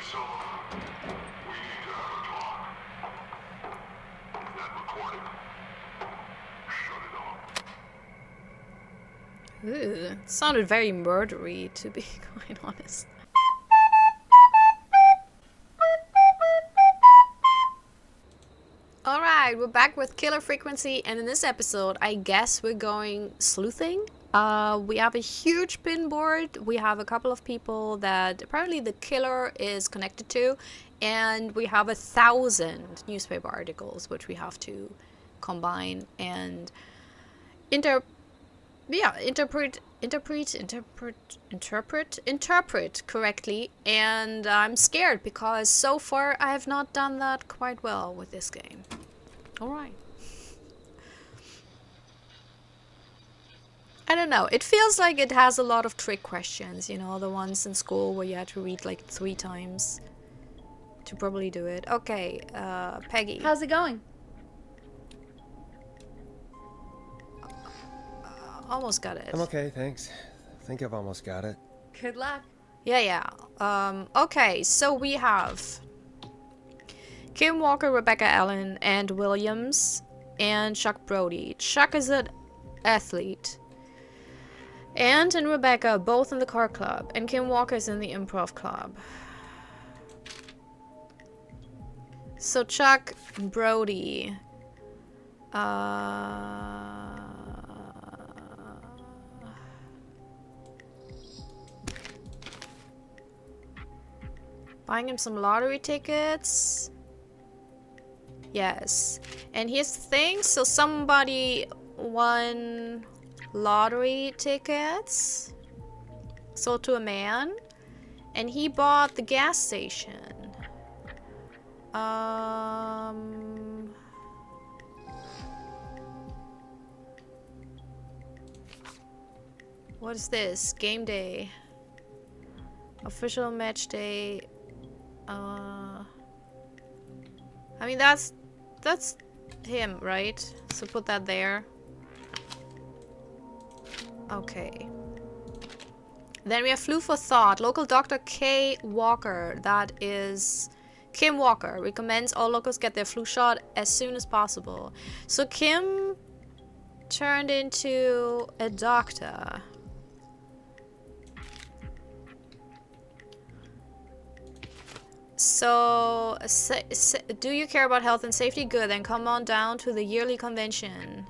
So, we need to have a talk. That recording. Shut it off. Ooh, it sounded very murdery, to be quite honest. Alright, we're back with Killer Frequency, and in this episode, I guess we're going sleuthing. We have a huge pin board. We have a couple of people that apparently the killer is connected to, and we have 1,000 newspaper articles which we have to combine and interpret correctly. And I'm scared because so far I have not done that quite well with this game. Alright. I don't know. It feels like it has a lot of trick questions, you know, the ones in school where you had to read like 3 times to probably do it. Okay, Peggy. How's it going? Almost got it. I'm okay, thanks. I think I've almost got it. Good luck. Yeah. Okay, so we have Kim Walker, Rebecca Allen, and Williams, and Chuck Brody. Chuck is an athlete. And Rebecca, both in the car club, and Kim Walker is in the improv club. So Chuck Brody. Buying him some lottery tickets. Yes. And here's the thing. So somebody won lottery tickets. Sold to a man. And he bought the gas station. What is this? Game day. Official match day. I mean, that's him, right? So put that there. Okay. Then we have Flu for Thought. Local Dr. K. Walker. That is Kim Walker. Recommends all locals get their flu shot as soon as possible. So Kim turned into a doctor. So, do you care about health and safety? Good, then come on down to the yearly convention.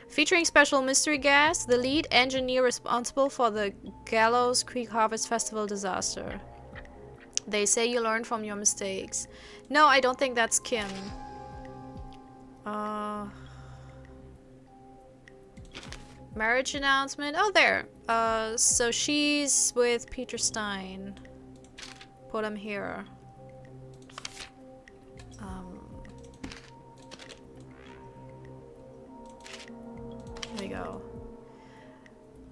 Featuring special mystery guest, the lead engineer responsible for the Gallows Creek Harvest Festival disaster. They say you learn from your mistakes. No, I don't think that's Kim. Marriage announcement. Oh, there. So she's with Peter Stein. Put him here. There we go.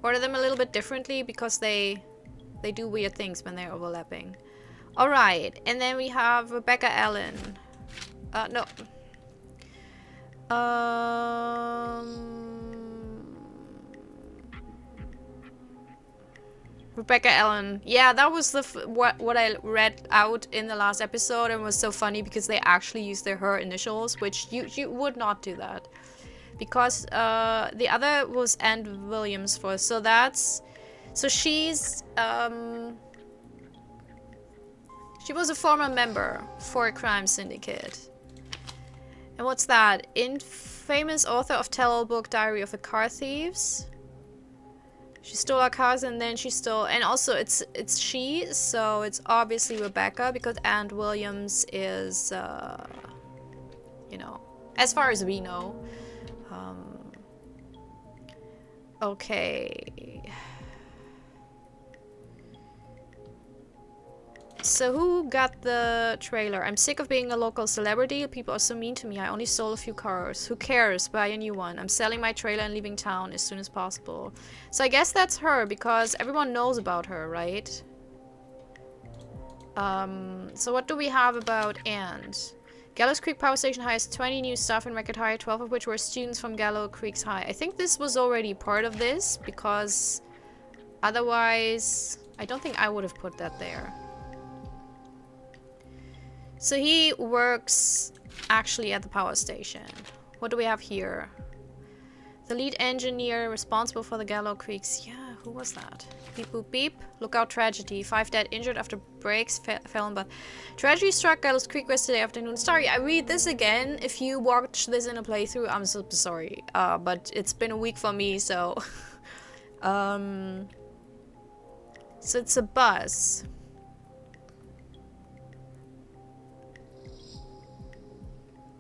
Order them a little bit differently because they do weird things when they're overlapping. Alright, and then we have Rebecca Allen. No. Rebecca Allen. Yeah, that was the what I read out in the last episode, and was so funny because they actually used her initials, which you would not do that. Because the other was Ann Williams for, so she's she was a former member for a crime syndicate. And what's that? Famous author of tell-all book Diary of the Car Thieves. She stole our cars and then she stole, and also it's she, so it's obviously Rebecca because Ann Williams is you know, as far as we know. Okay. So who got the trailer? I'm sick of being a local celebrity. People are so mean to me. I only stole a few cars. Who cares? Buy a new one. I'm selling my trailer and leaving town as soon as possible. So I guess that's her because everyone knows about her, right? So what do we have about Ann? Gallows Creek Power Station hires 20 new staff in record hire, 12 of which were students from Gallows Creek's High. I think this was already part of this because otherwise I don't think I would have put that there. So he works actually at the power station. What do we have here? The lead engineer responsible for the Gallow Creeks. Yeah, who was that? Beep boop beep. Lookout tragedy. 5 dead injured after brakes fell in, but tragedy struck Gallows Creek yesterday afternoon. Sorry, I read this again. If you watch this in a playthrough, I'm so sorry. But it's been a week for me, so so it's a bus.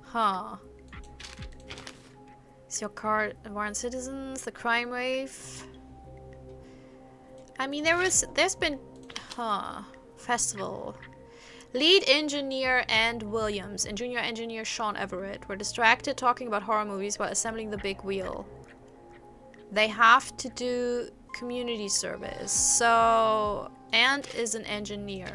Huh. Is your car warrant citizens? The crime wave? I mean, there's been, festival. Lead engineer and Williams and junior engineer Sean Everett were distracted talking about horror movies while assembling the big wheel. They have to do community service. So, and is an engineer.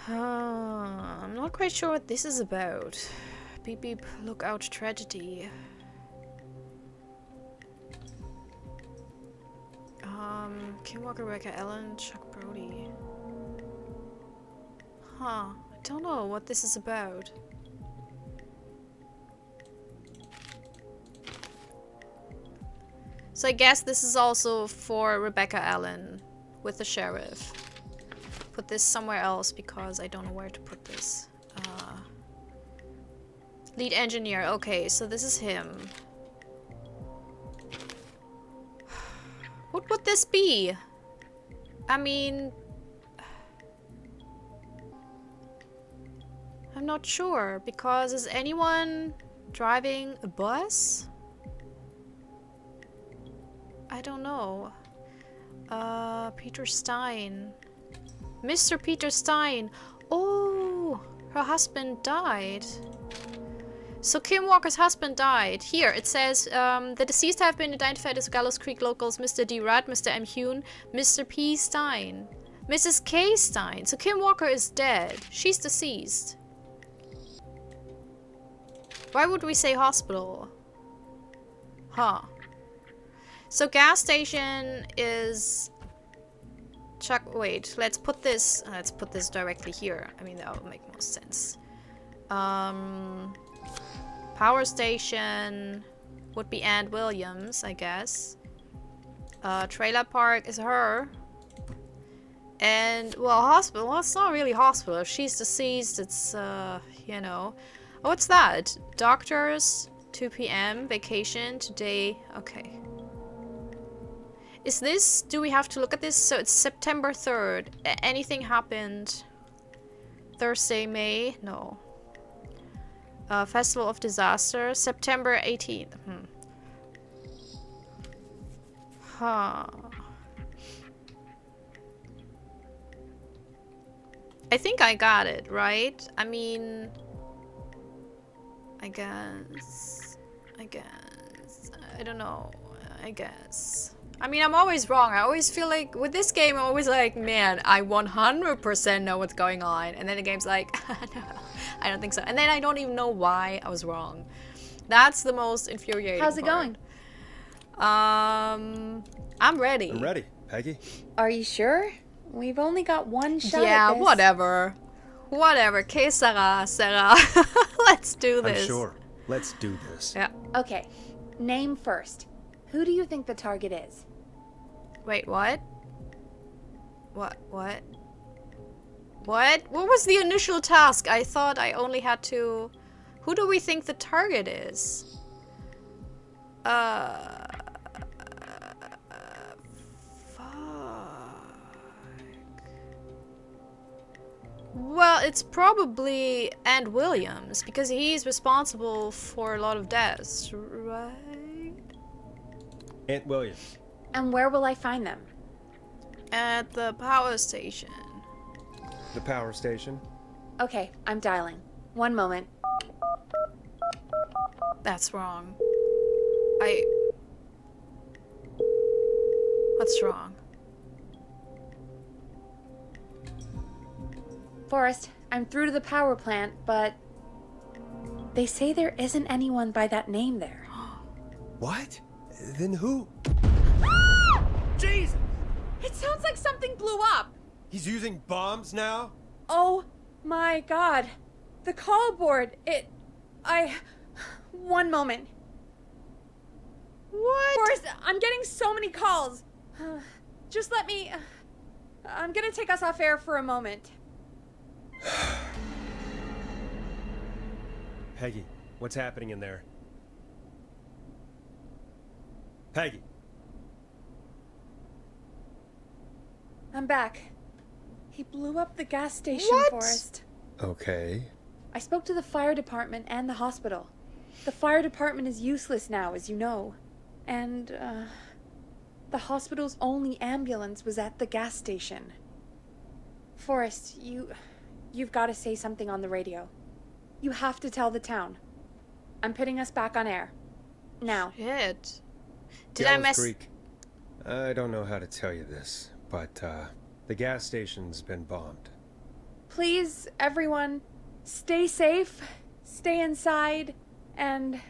I'm not quite sure what this is about. Beep beep, lookout tragedy. Kim Walker, Rebecca Ellen, Chuck Brody. Huh, I don't know what this is about. So I guess this is also for Rebecca Allen with the sheriff. Put this somewhere else because I don't know where to put this. Lead engineer. Okay, so this is him. What would this be? I mean, I'm not sure because is anyone driving a bus? I don't know. Peter Stein. Mr. Peter Stein. Oh, her husband died. So Kim Walker's husband died. Here it says the deceased have been identified as Gallows Creek locals Mr. D. Rudd, Mr. M. Hune, Mr. P. Stein, Mrs. K. Stein. So Kim Walker is dead. She's deceased. Why would we say hospital? Huh. So gas station is Chuck. Wait, let's put this directly here. I mean, that would make most sense. Power station would be Ann Williams, I guess. Trailer park is her. And, well, hospital. Well, it's not really hospital. If she's deceased, it's, you know. Oh, what's that? Doctors, 2 p.m., vacation, today. Okay. Is this, do we have to look at this? So it's September 3rd. Anything happened? Thursday, May? No. Festival of Disaster, September 18th. Huh. I think I got it, right? I mean, I guess. I don't know. I guess. I mean, I'm always wrong. I always feel like, with this game, I'm always like, man, I 100% know what's going on. And then the game's like, no, I don't think so. And then I don't even know why I was wrong. That's the most infuriating How's it part. going? I'm ready. I'm ready, Peggy. Are you sure? We've only got one shot Yeah, at this. whatever. Whatever. Que sera, sera. Let's do this. I'm sure. Let's do this. Yeah. Okay, name first. Who do you think the target is? Wait, what? What? What was the initial task? I thought I only had to... Who do we think the target is? Well, it's probably Ant Williams, because he's responsible for a lot of deaths, right? Aunt Williams. And where will I find them? At the power station. The power station. Okay, I'm dialing. One moment. That's wrong. What's wrong? Forrest, I'm through to the power plant, but they say there isn't anyone by that name there. What? Then who? Jesus! It sounds like something blew up. He's using bombs now? Oh my god. The call board. One moment. What? Forrest, I'm getting so many calls. Just let me... I'm gonna take us off air for a moment. Peggy, what's happening in there? Peggy. I'm back. He blew up the gas station, What? Forrest. Okay. I spoke to the fire department and the hospital. The fire department is useless now, as you know. And, the hospital's only ambulance was at the gas station. Forrest, you've got to say something on the radio. You have to tell the town. I'm putting us back on air. Now. Shit. Did I Gallows mess... Creek. I don't know how to tell you this, but, the gas station's been bombed. Please, everyone, stay safe, stay inside, and...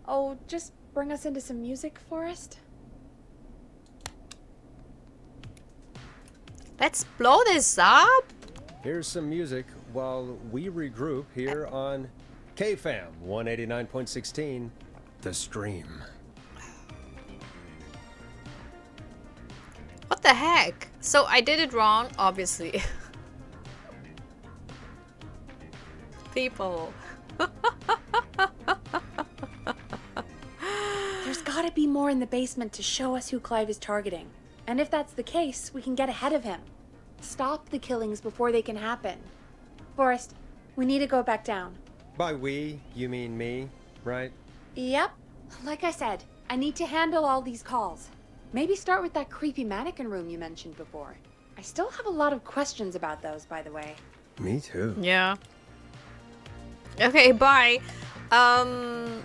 Oh, just bring us into some music, Forrest. Let's blow this up. Here's some music while we regroup here on KFAM 189.16, The Stream. What the heck? So I did it wrong, obviously. People. There's gotta be more in the basement to show us who Clive is targeting. And if that's the case, we can get ahead of him. Stop the killings before they can happen. Forrest, we need to go back down. By we, you mean me, right? Yep. Like I said, I need to handle all these calls. Maybe start with that creepy mannequin room you mentioned before. I still have a lot of questions about those, by the way. Me too. Yeah. Okay, bye. Did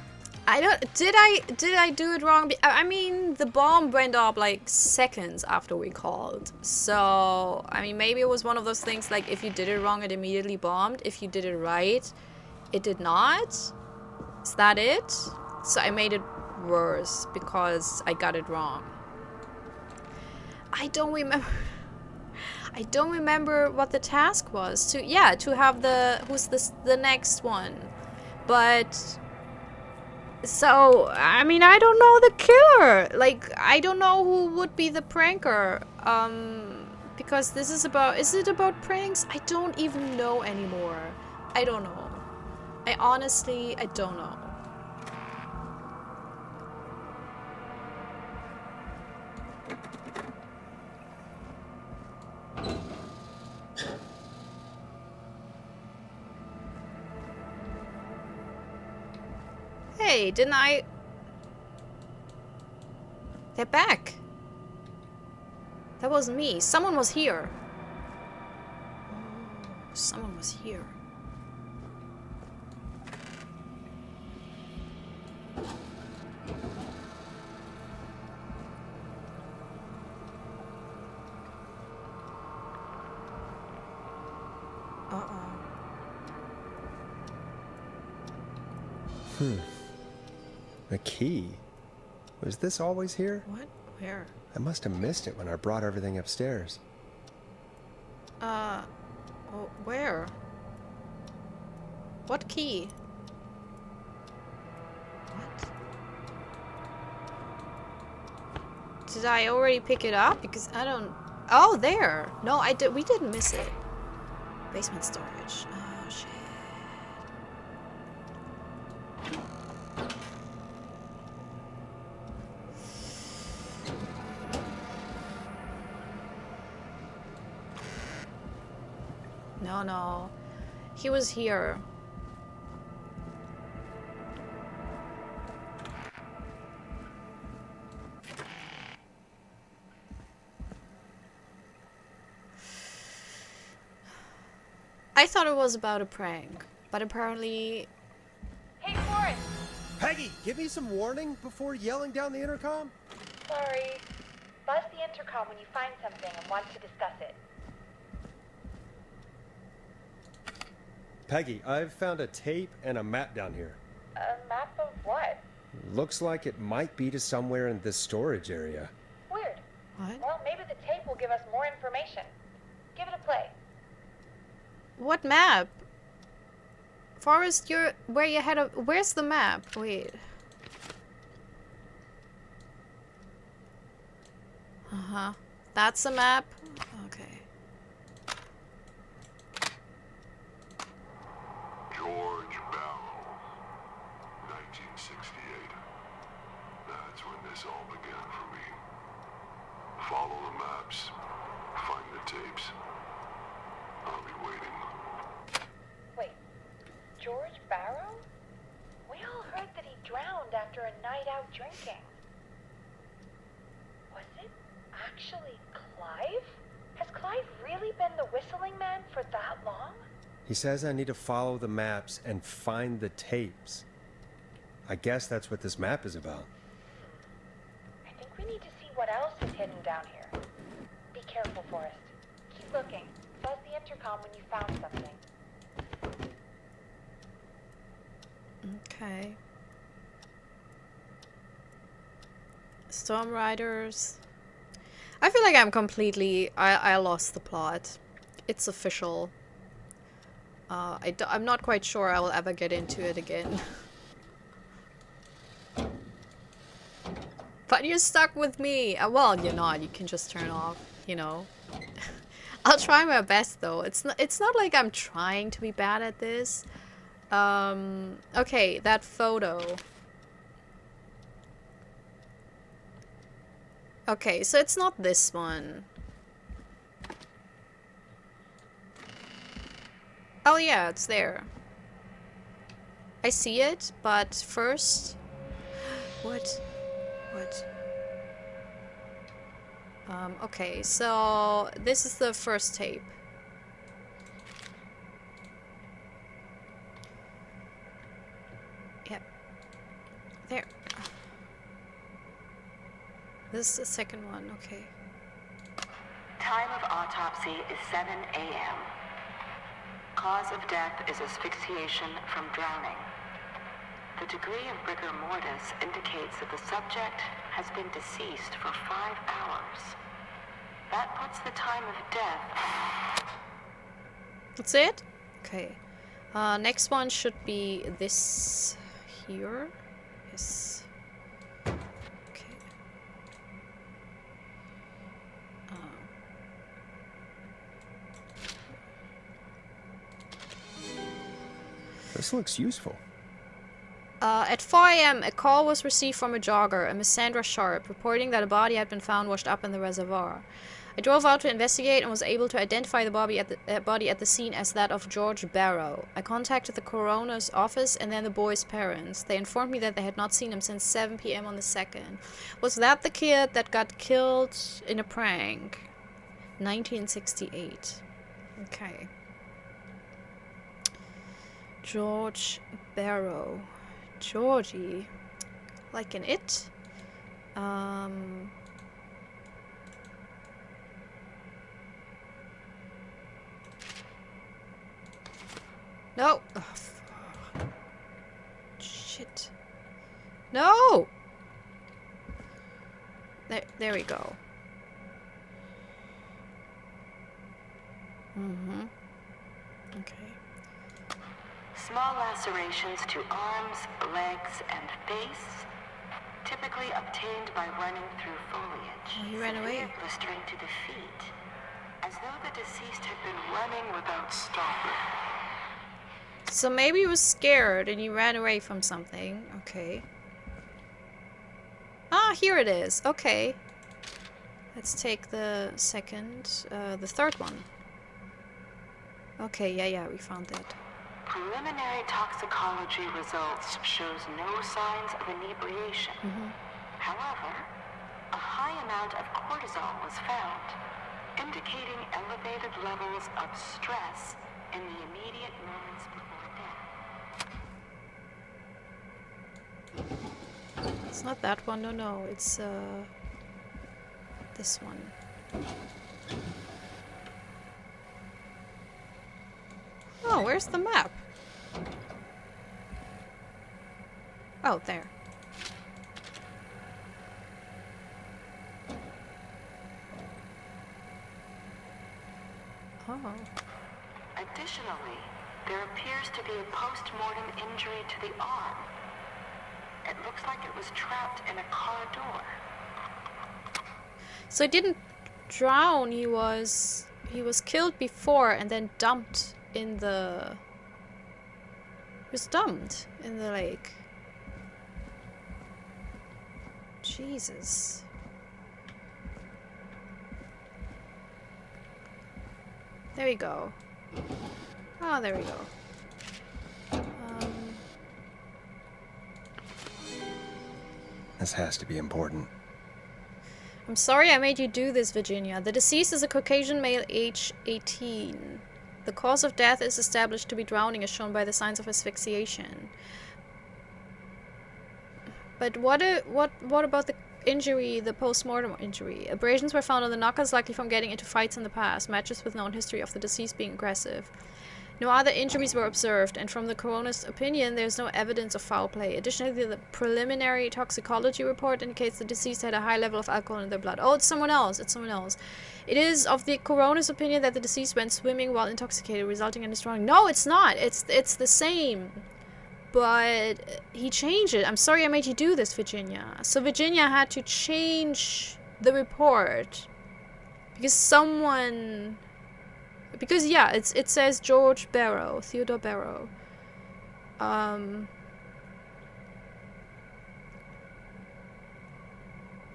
I do it wrong? I mean, the bomb went up like seconds after we called. So, I mean, maybe it was one of those things like if you did it wrong, it immediately bombed. If you did it right, it did not. Is that it? So I made it worse because I got it wrong. I don't remember what the task was. To have the next one. But so, I mean, I don't know the killer. Like, I don't know who would be the pranker. Because this is it about pranks? I don't even know anymore. I don't know. I don't know. Hey, didn't I... They're back. That wasn't me. Someone was here. Oh, someone was here. A key? Was this always here? What? Where? I must have missed it when I brought everything upstairs. Oh, where? What key? What? Did I already pick it up? Because I don't... Oh, there! No, we didn't miss it. Basement storage. Oh, shit. No. He was here. I thought it was about a prank, but apparently... Hey, Forrest! Peggy, give me some warning before yelling down the intercom? Sorry. Buzz the intercom when you find something and want to discuss it. Peggy, I've found a tape and a map down here. A map of what? Looks like it might be to somewhere in this storage area. Weird. What? Well, maybe the tape will give us more information. What map? Forrest, you're where you head of. Where's the map? Wait. Uh-huh. That's a map? Okay. George Barrow, 1968. That's when this all began for me. Follow the maps. Find the tapes. I'll be waiting. Wait, George Barrow? We all heard that he drowned after a night out drinking. Was it actually Clive? Has Clive really been the whistling man for that long? He says I need to follow the maps and find the tapes. I guess that's what this map is about. I think we need to see what else is hidden down here. Be careful, Forrest. Keep looking. Buzz the intercom when you found something. Okay. Storm Riders. I feel like I'm completely... I lost the plot. It's official. I'm not quite sure I will ever get into it again. But you're stuck with me. Well, you're not. You can just turn off, you know. I'll try my best, though. It's not like I'm trying to be bad at this. Okay, that photo. Okay, so it's not this one. Oh yeah, it's there. I see it, but first... What? What? Okay, so this is the first tape. Yep. There. This is the second one, okay. Time of autopsy is 7 a.m. Cause of death is asphyxiation from drowning. The degree of rigor mortis indicates that the subject has been deceased for 5 hours. That puts the time of death... That's it? Okay. Next one should be this here. Yes. Okay. This looks useful. At 4 a.m., a call was received from a jogger, a Miss Sandra Sharp, reporting that a body had been found washed up in the reservoir. I drove out to investigate and was able to identify the body at the scene as that of George Barrow. I contacted the coroner's office and then the boy's parents. They informed me that they had not seen him since 7 p.m. on the 2nd. Was that the kid that got killed in a prank? 1968. Okay. George Barrow. Georgie. Like in It. No! Oh, shit. No! There we go. Mm-hmm. Okay. Small lacerations to arms, legs, and face, typically obtained by running through foliage. Oh, he ran away. Severe blistering to the feet, as though the deceased had been running without stopping. So maybe he was scared and he ran away from something. Okay. Ah, here it is. Okay. Let's take the third one. Okay, yeah, we found that. Preliminary toxicology results shows no signs of inebriation. However, a high amount of cortisol was found, indicating elevated levels of stress in the immediate moments before death. It's not that one, no, it's this one. Oh, where's the map? Oh, there. Oh. Additionally, there appears to be a post-mortem injury to the arm. It looks like it was trapped in a car door. So he didn't drown, he was killed before and then dumped in the... He was dumped in the lake. Jesus. There we go. Oh, there we go. This has to be important. I'm sorry I made you do this, Virginia. The deceased is a Caucasian male, age 18. The cause of death is established to be drowning, as shown by the signs of asphyxiation. But what about the injury, the post-mortem injury? Abrasions were found on the knuckles, likely from getting into fights in the past. Matches with known history of the deceased being aggressive. No other injuries were observed, and from the coroner's opinion, there's no evidence of foul play. Additionally, the preliminary toxicology report indicates the deceased had a high level of alcohol in their blood. Oh, it's someone else. It's someone else. It is of the coroner's opinion that the deceased went swimming while intoxicated, resulting in his drowning. No, it's not. It's the same. But he changed it. I'm sorry I made you do this, Virginia. So Virginia had to change the report because someone... Because, yeah, it says George Barrow, Theodore Barrow.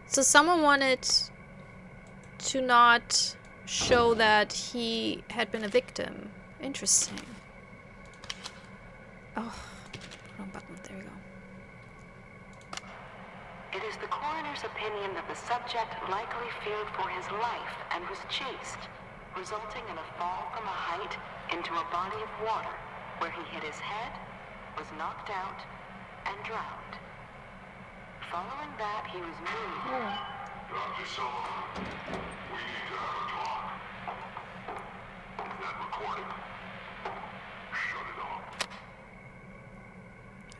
So someone wanted to not show that he had been a victim. Interesting. Oh, wrong button. There we go. It is the coroner's opinion that the subject likely feared for his life and was chased, resulting in a fall from a height into a body of water, where he hit his head, was knocked out, and drowned. Following that, he was moved. Dr. Sullivan, we need to have a talk. That recording. Shut it off.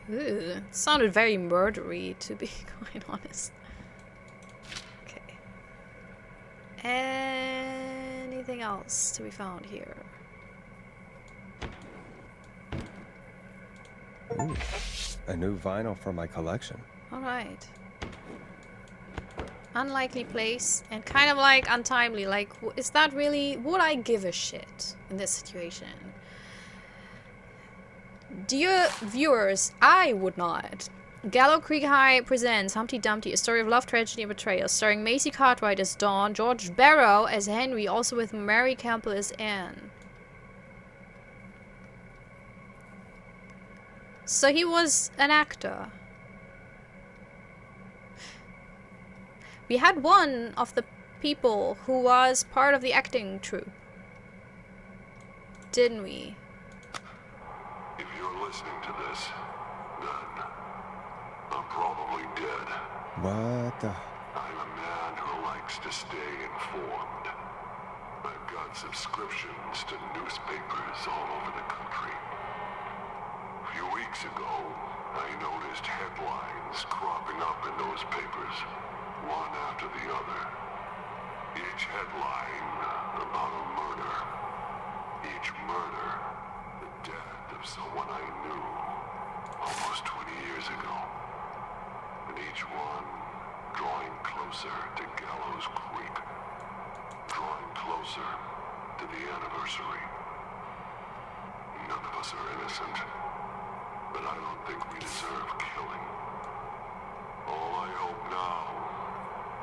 Ooh, it sounded very murdery, to be quite honest. Okay. Anything else to be found here? Ooh, a new vinyl for my collection. Alright. Unlikely place and kind of like untimely. Like, is that really... Would I give a shit in this situation? Dear viewers, I would not. Gallow Creek High presents Humpty Dumpty, a story of love, tragedy, and betrayal, starring Macy Cartwright as Dawn, George Barrow as Henry, also with Mary Campbell as Anne. So he was an actor. We had one of the people who was part of the acting troupe, didn't we? If you're listening to this, then I'm probably dead. What the... I'm a man who likes to stay informed. I've got subscriptions to newspapers all over the country. A few weeks ago, I noticed headlines cropping up in those papers, one after the other. Each headline about a murder. Each murder, the death of someone I knew almost 20 years ago. And each one drawing closer to Gallows Creek. Drawing closer to the anniversary. None of us are innocent, but I don't think we deserve killing. All I hope now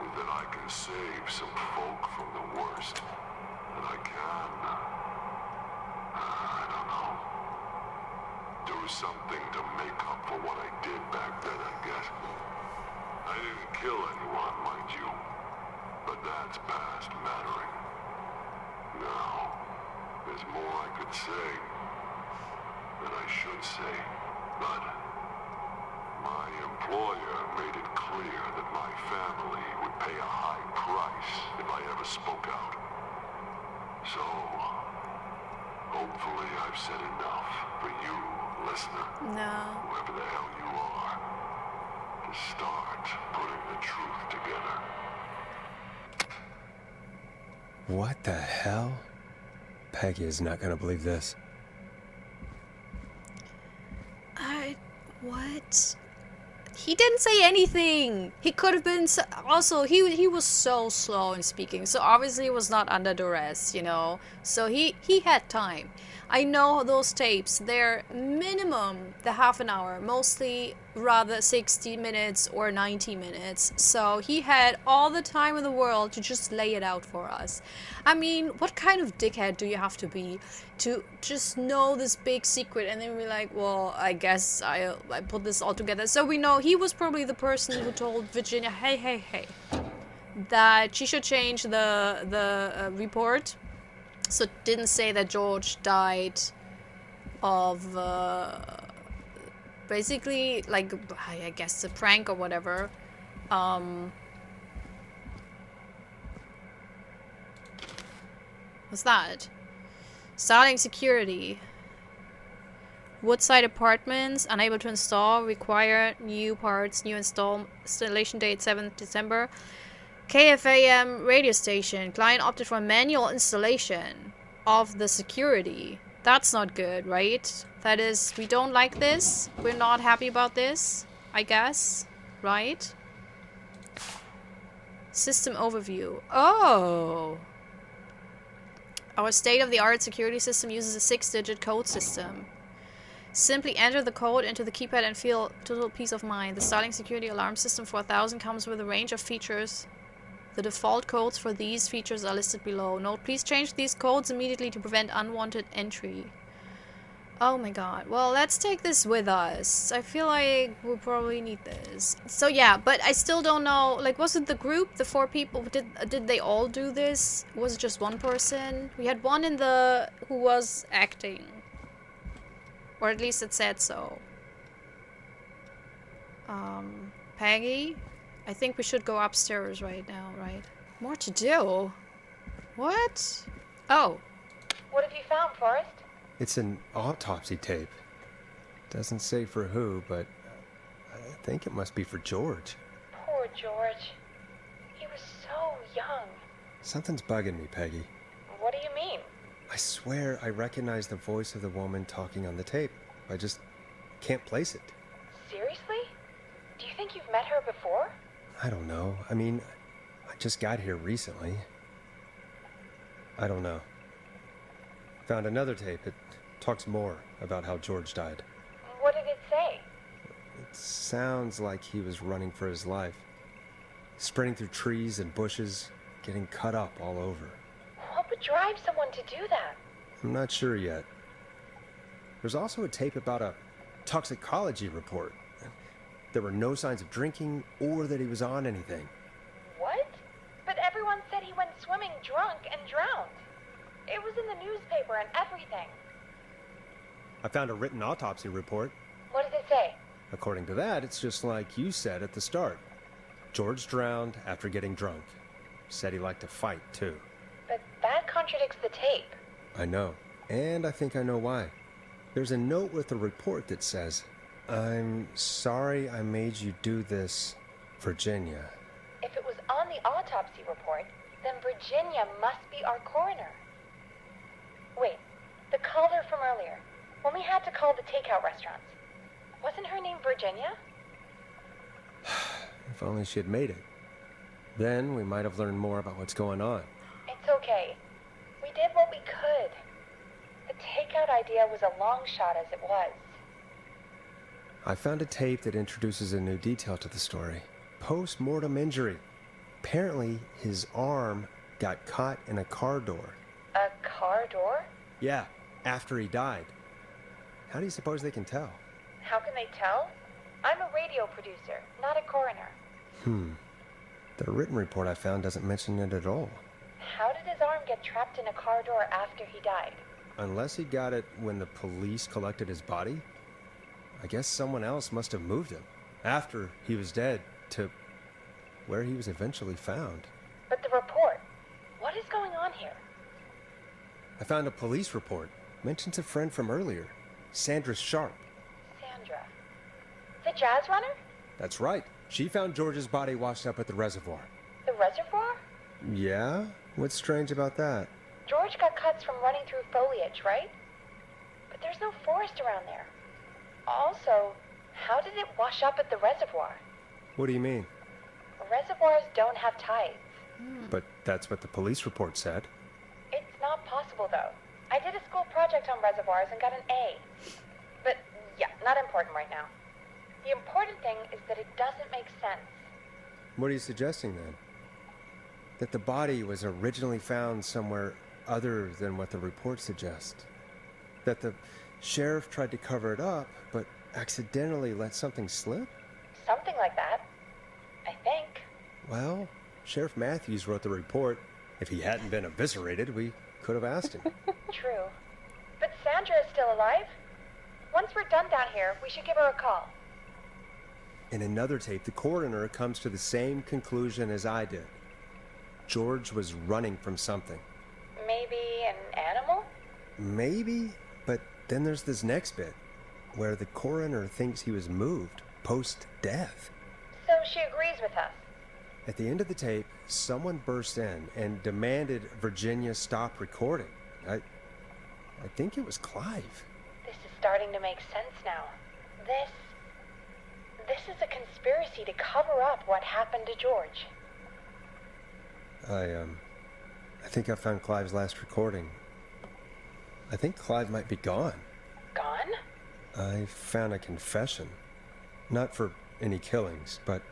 is that I can save some folk from the worst. That I can. I don't know. Do something to make up for what I did back then, I guess. I didn't kill anyone, mind you. But that's past mattering. Now, there's more I could say. That I should say. But my employer made it clear that my family would pay a high price if I ever spoke out. So, hopefully I've said enough for you, listener, No. whoever the hell you are, to start putting the truth together. What the hell? Peggy is not gonna believe this. What? He didn't say anything. He could have been also he was so slow in speaking. So obviously he was not under duress, you know. So he had time. I know those tapes, they're minimum the half an hour, mostly rather 60 minutes or 90 minutes. So he had all the time in the world to just lay it out for us. I mean, what kind of dickhead do you have to be to just know this big secret and then be like, well, I guess I put this all together. So we know he was probably the person who told Virginia, hey, that she should change the report. So it didn't say that George died of basically, like, I guess a prank or whatever. What's that? Starting security. Woodside Apartments, unable to install, require new parts, new installation date 7th December. KFAM radio station, client opted for manual installation of the security. That's not good, right? That is, we don't like this. We're not happy about this, I guess, right? System overview. Oh! Our state-of-the-art security system uses a 6-digit code system. Simply enter the code into the keypad and feel total peace of mind. The Starling Security Alarm System 4000 comes with a range of features. The default codes for these features are listed below. Note, please change these codes immediately to prevent unwanted entry. Oh my god. Well, let's take this with us. I feel like we'll probably need this. So yeah, but I still don't know. Like, was it the group, the 4 people? Did they all do this? Was it just one person? We had one in the who was acting. Or at least it said so. Peggy? I think we should go upstairs right now, right? More to do? What? Oh. What have you found, Forrest? It's an autopsy tape. Doesn't say for who, but I think it must be for George. Poor George. He was so young. Something's bugging me, Peggy. What do you mean? I swear I recognize the voice of the woman talking on the tape. I just can't place it. Seriously? Do you think you've met her before? I don't know. I mean, I just got here recently. I don't know. Found another tape. It talks more about how George died. What did it say? It sounds like he was running for his life. Sprinting through trees and bushes, getting cut up all over. What would drive someone to do that? I'm not sure yet. There's also a tape about a toxicology report. There were no signs of drinking or that he was on anything. What? But everyone said he went swimming drunk and drowned. It was in the newspaper and everything. I found a written autopsy report. What does it say? According to that, it's just like you said at the start. George drowned after getting drunk. Said he liked to fight, too. But that contradicts the tape. I know. And I think I know why. There's a note with the report that says, "I'm sorry I made you do this, Virginia." If it was on the autopsy report, then Virginia must be our coroner. Wait, the caller from earlier, when we had to call the takeout restaurants, wasn't her name Virginia? If only she had made it. Then we might have learned more about what's going on. It's okay. We did what we could. The takeout idea was a long shot as it was. I found a tape that introduces a new detail to the story. Post-mortem injury. Apparently, his arm got caught in a car door. A car door? Yeah, after he died. How do you suppose they can tell? How can they tell? I'm a radio producer, not a coroner. The written report I found doesn't mention it at all. How did his arm get trapped in a car door after he died? Unless he got it when the police collected his body, I guess someone else must have moved him after he was dead to where he was eventually found. But the report, what is going on here? I found a police report. Mentions a friend from earlier, Sandra Sharp. Sandra. The jazz runner? That's right. She found George's body washed up at the reservoir. The reservoir? Yeah? What's strange about that? George got cuts from running through foliage, right? But there's no forest around there. Also, how did it wash up at the reservoir? What do you mean? Reservoirs don't have tides. But that's what the police report said. It's not possible, though. I did a school project on reservoirs and got an A. But, yeah, not important right now. The important thing is that it doesn't make sense. What are you suggesting then? That the body was originally found somewhere other than what the report suggests? That the sheriff tried to cover it up, but accidentally let something slip? Something like that. I think. Well, Sheriff Matthews wrote the report. If he hadn't been eviscerated, we could have asked him. True. But Sandra is still alive. Once we're done down here, we should give her a call. In another tape, the coroner comes to the same conclusion as I did. George was running from something. Maybe an animal? Maybe, but then there's this next bit, where the coroner thinks he was moved post-death. So she agrees with us. At the end of the tape, someone burst in and demanded Virginia stop recording. I think it was Clive. This is starting to make sense now. This is a conspiracy to cover up what happened to George. I think I found Clive's last recording. I think Clive might be gone. Gone? I found a confession. Not for any killings, but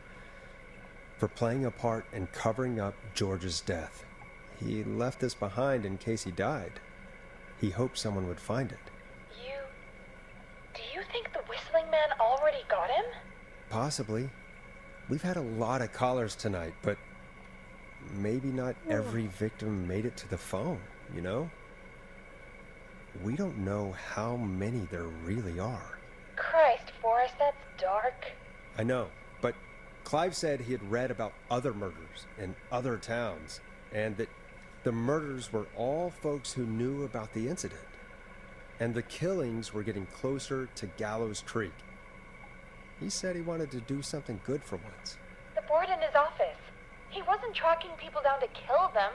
for playing a part in covering up George's death. He left this behind in case he died. He hoped someone would find it. Do you think the whistling man already got him? Possibly. We've had a lot of callers tonight, but maybe not every victim made it to the phone, you know? We don't know how many there really are. Christ, Forrest, that's dark. I know, but Clive said he had read about other murders in other towns, and that the murders were all folks who knew about the incident. And the killings were getting closer to Gallows Creek. He said he wanted to do something good for once. The board in his office. He wasn't tracking people down to kill them.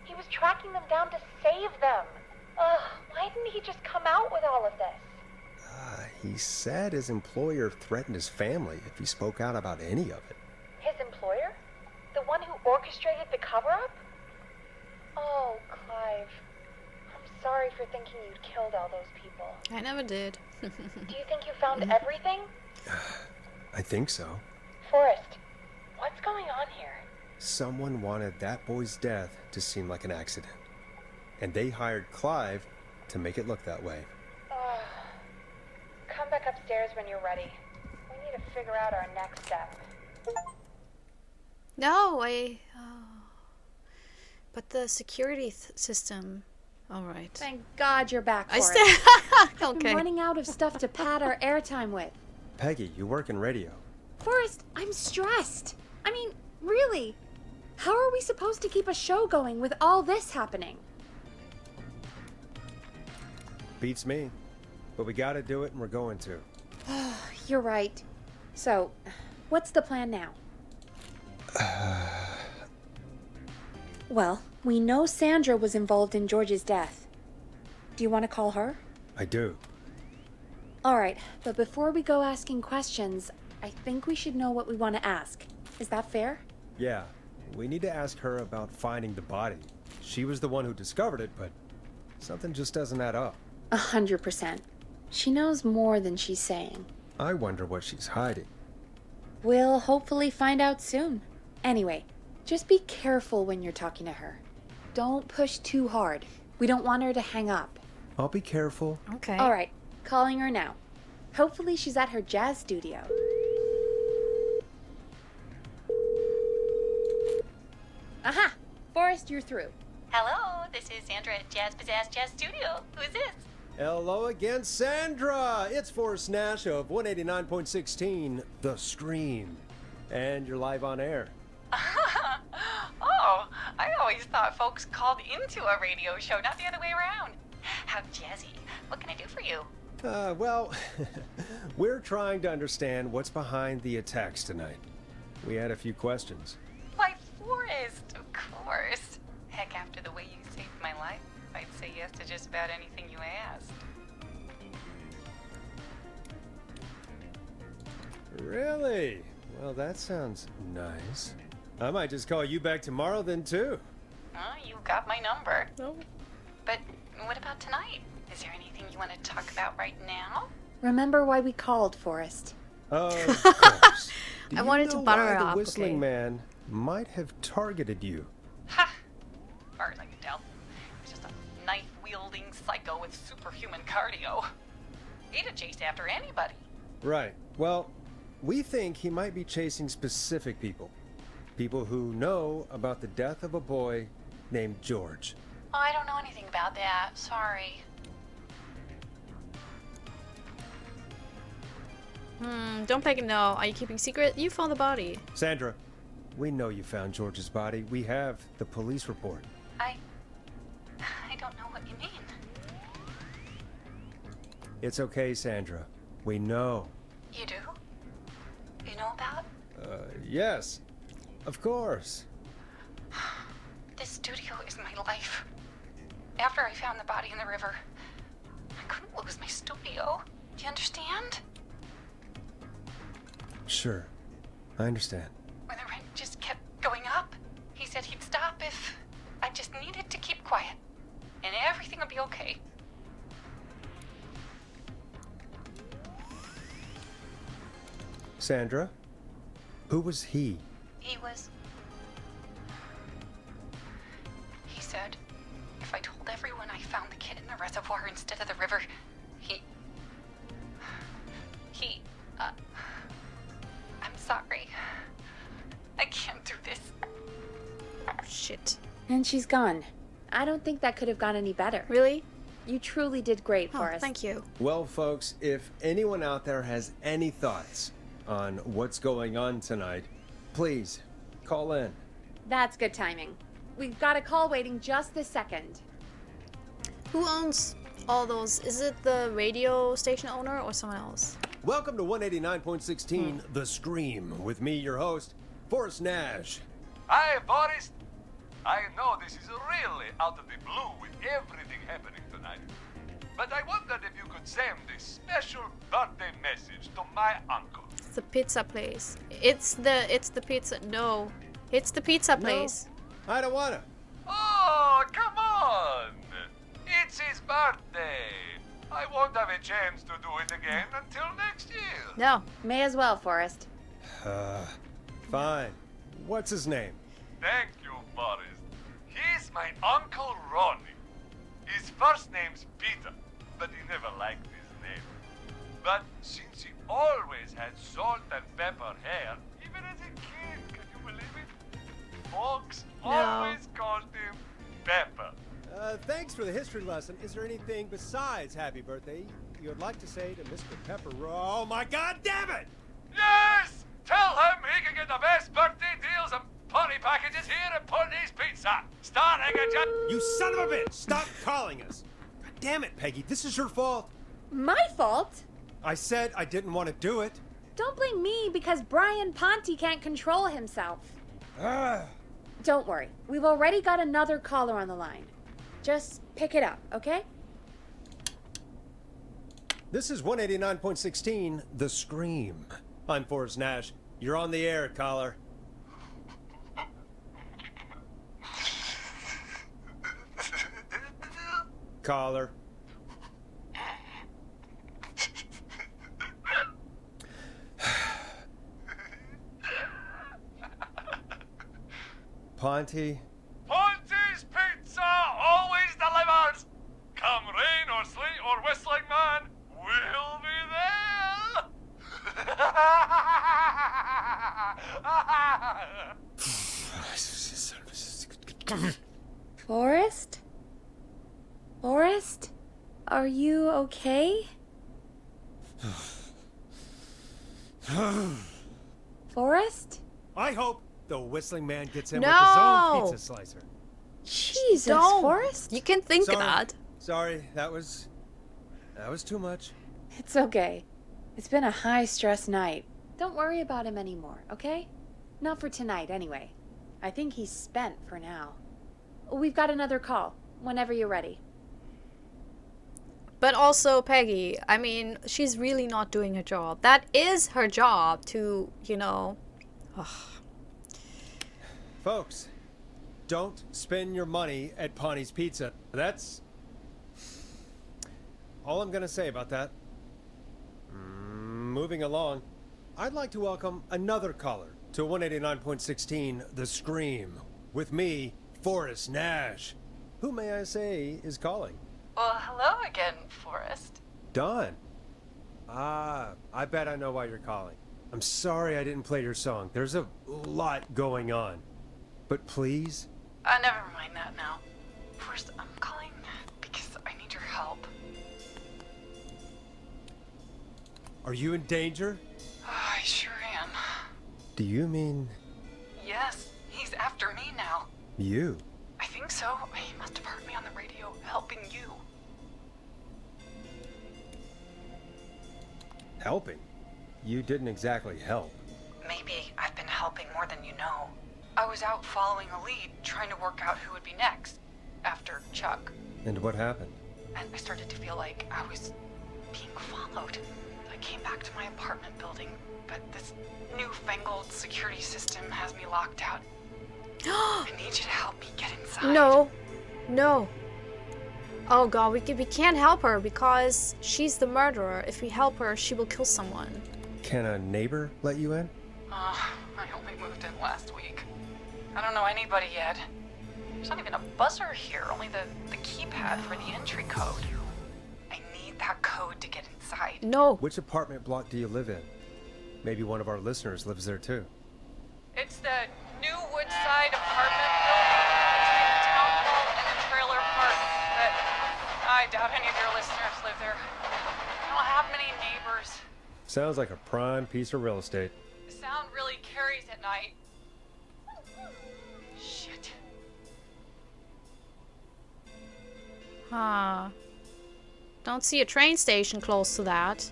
He was tracking them down to save them. Ugh, why didn't he just come out with all of this? He said his employer threatened his family if he spoke out about any of it. His employer? The one who orchestrated the cover-up? Oh, Clive. I'm sorry for thinking you'd killed all those people. I never did. Do you think you found everything? I think so. Forrest, what's going on here? Someone wanted that boy's death to seem like an accident. And they hired Clive to make it look that way. Come back upstairs when you're ready. We need to figure out our next step. No, but the security system. All right. Thank God you're back, I Forrest. Okay. I'm running out of stuff to pad our airtime with. Peggy, you work in radio. Forrest, I'm stressed. I mean, really. How are we supposed to keep a show going with all this happening? Beats me. But we gotta do it, and we're going to. You're right. So, what's the plan now? Well, we know Sandra was involved in George's death. Do you want to call her? I do. All right, but before we go asking questions, I think we should know what we want to ask. Is that fair? Yeah, we need to ask her about finding the body. She was the one who discovered it, but something just doesn't add up. 100%. She knows more than she's saying. I wonder what she's hiding. We'll hopefully find out soon. Anyway, just be careful when you're talking to her. Don't push too hard. We don't want her to hang up. I'll be careful. Okay. All right, calling her now. Hopefully she's at her jazz studio. Aha! Forrest, you're through. Hello, this is Sandra at Jazz Pizzazz Jazz Studio. Who is this? Hello again, Sandra! It's Forrest Nash of 189.16, The Stream. And you're live on air. Oh, I always thought folks called into a radio show, not the other way around. How jazzy. What can I do for you? Well, we're trying to understand what's behind the attacks tonight. We had a few questions. Why, Forrest, of course. Heck, after the way you saved my life. yes to just about anything you asked. Really? Well, that sounds nice. I might just call you back tomorrow then, too. You got my number. No. But what about tonight? Is there anything you want to talk about right now? Remember why we called, Forrest. Of course. Do I you wanted to know butter why her the up, Whistling okay? Man might have targeted you? Ha! As far as I can tell, he's just a knife-wielding psycho with superhuman cardio. He'd have chased after anybody. Right. Well, we think he might be chasing specific people. People who know about the death of a boy named George. Oh, I don't know anything about that. Sorry. Don't make him know. Are you keeping secret? You found the body. Sandra, we know you found George's body. We have the police report. I don't know what you mean. It's okay, Sandra. We know. You do? You know about? Yes. Of course. This studio is my life. After I found the body in the river, I couldn't lose my studio. Do you understand? Sure. I understand. When the rent just kept going up, he said he'd stop if I just needed to keep quiet. And everything would be okay. Sandra? Who was he? He said if I told everyone I found the kid in the reservoir instead of the river, I'm sorry. I can't do this. Shit. And she's gone. I don't think that could have gone any better. Really? You truly did great, Oh, Forrest. thank you. Well, folks, if anyone out there has any thoughts on what's going on tonight, please call in. That's good timing. We've got a call waiting just this second. Who owns all those? Is it the radio station owner or someone else? Welcome to 189.16 The Scream with me, your host, Forrest Nash. Hi, Boris. I know this is really out of the blue with everything happening tonight. But I wondered if you could send a special birthday message to my uncle. It's the pizza place. It's the pizza. No. It's the pizza place. I don't wanna. Oh, come on! It's his birthday. I won't have a chance to do it again until next year. No. May as well, Forrest. Fine. What's his name? Thank you, Boris. He's my Uncle Ronnie. His first name's Peter, but he never liked his name. But since he always had salt and pepper hair, even as a kid, can you believe it? Folks always called him Pepper. Thanks for the history lesson. Is there anything besides happy birthday you would like to say to Mr. Pepper? Oh my God, damn it! Yes! Tell him he can get the best birthday deals and party packages here at Putney's Pizza. Starting at just... You son of a bitch! Stop calling us! God damn it, Peggy, this is your fault. My fault? I said I didn't want to do it. Don't blame me because Brian Ponte can't control himself. Ah. Don't worry. We've already got another caller on the line. Just pick it up, okay? This is 189.16 The Scream. I'm Forrest Nash. You're on the air, caller. Caller. Ponte. Ponte's Pizza always delivers. Come rain or sleet or whistling man, we'll be there. Forrest? Forrest? Are you okay? Forrest? I hope the Whistling Man gets in with No! his own pizza slicer. Jesus, Don't. Forrest? You can think Sorry. of that. Sorry, that was too much. It's okay. It's been a high-stress night. Don't worry about him anymore, okay? Not for tonight, anyway. I think he's spent for now. We've got another call, whenever you're ready. But also Peggy, I mean, she's really not doing her job. That is her job to, you know... Ugh. Folks, don't spend your money at Pawnee's Pizza. That's all I'm gonna say about that. Moving along, I'd like to welcome another caller to 189.16 The Scream. With me, Forrest Nash. Who, may I say, is calling? Well, hello again, Forrest. Don. I bet I know why you're calling. I'm sorry I didn't play your song. There's a lot going on. But please? Never mind that now. First, I'm calling because I need your help. Are you in danger? I sure am. Do you mean Yes, he's after me now. you? I think so. He must have heard me on the radio helping you. Helping? You didn't exactly help. Maybe I've been helping more than you know. I was out following a lead, trying to work out who would be next, after Chuck. And what happened? And I started to feel like I was being followed. I came back to my apartment building, but this newfangled security system has me locked out. I need you to help me get inside. No. No. Oh god, we can't help her because she's the murderer. If we help her, she will kill someone. Can a neighbor let you in? I only moved in last week. I don't know anybody yet. There's not even a buzzer here, only the keypad for the entry code. I need that code to get inside. No. Which apartment block do you live in? Maybe one of our listeners lives there too. It's the new Woodside apartment building between the town hall and the trailer park. But I doubt any of your listeners live there. I don't have many neighbors. Sounds like a prime piece of real estate. The sound really carries at night. Shit. Huh. Don't see a train station close to that.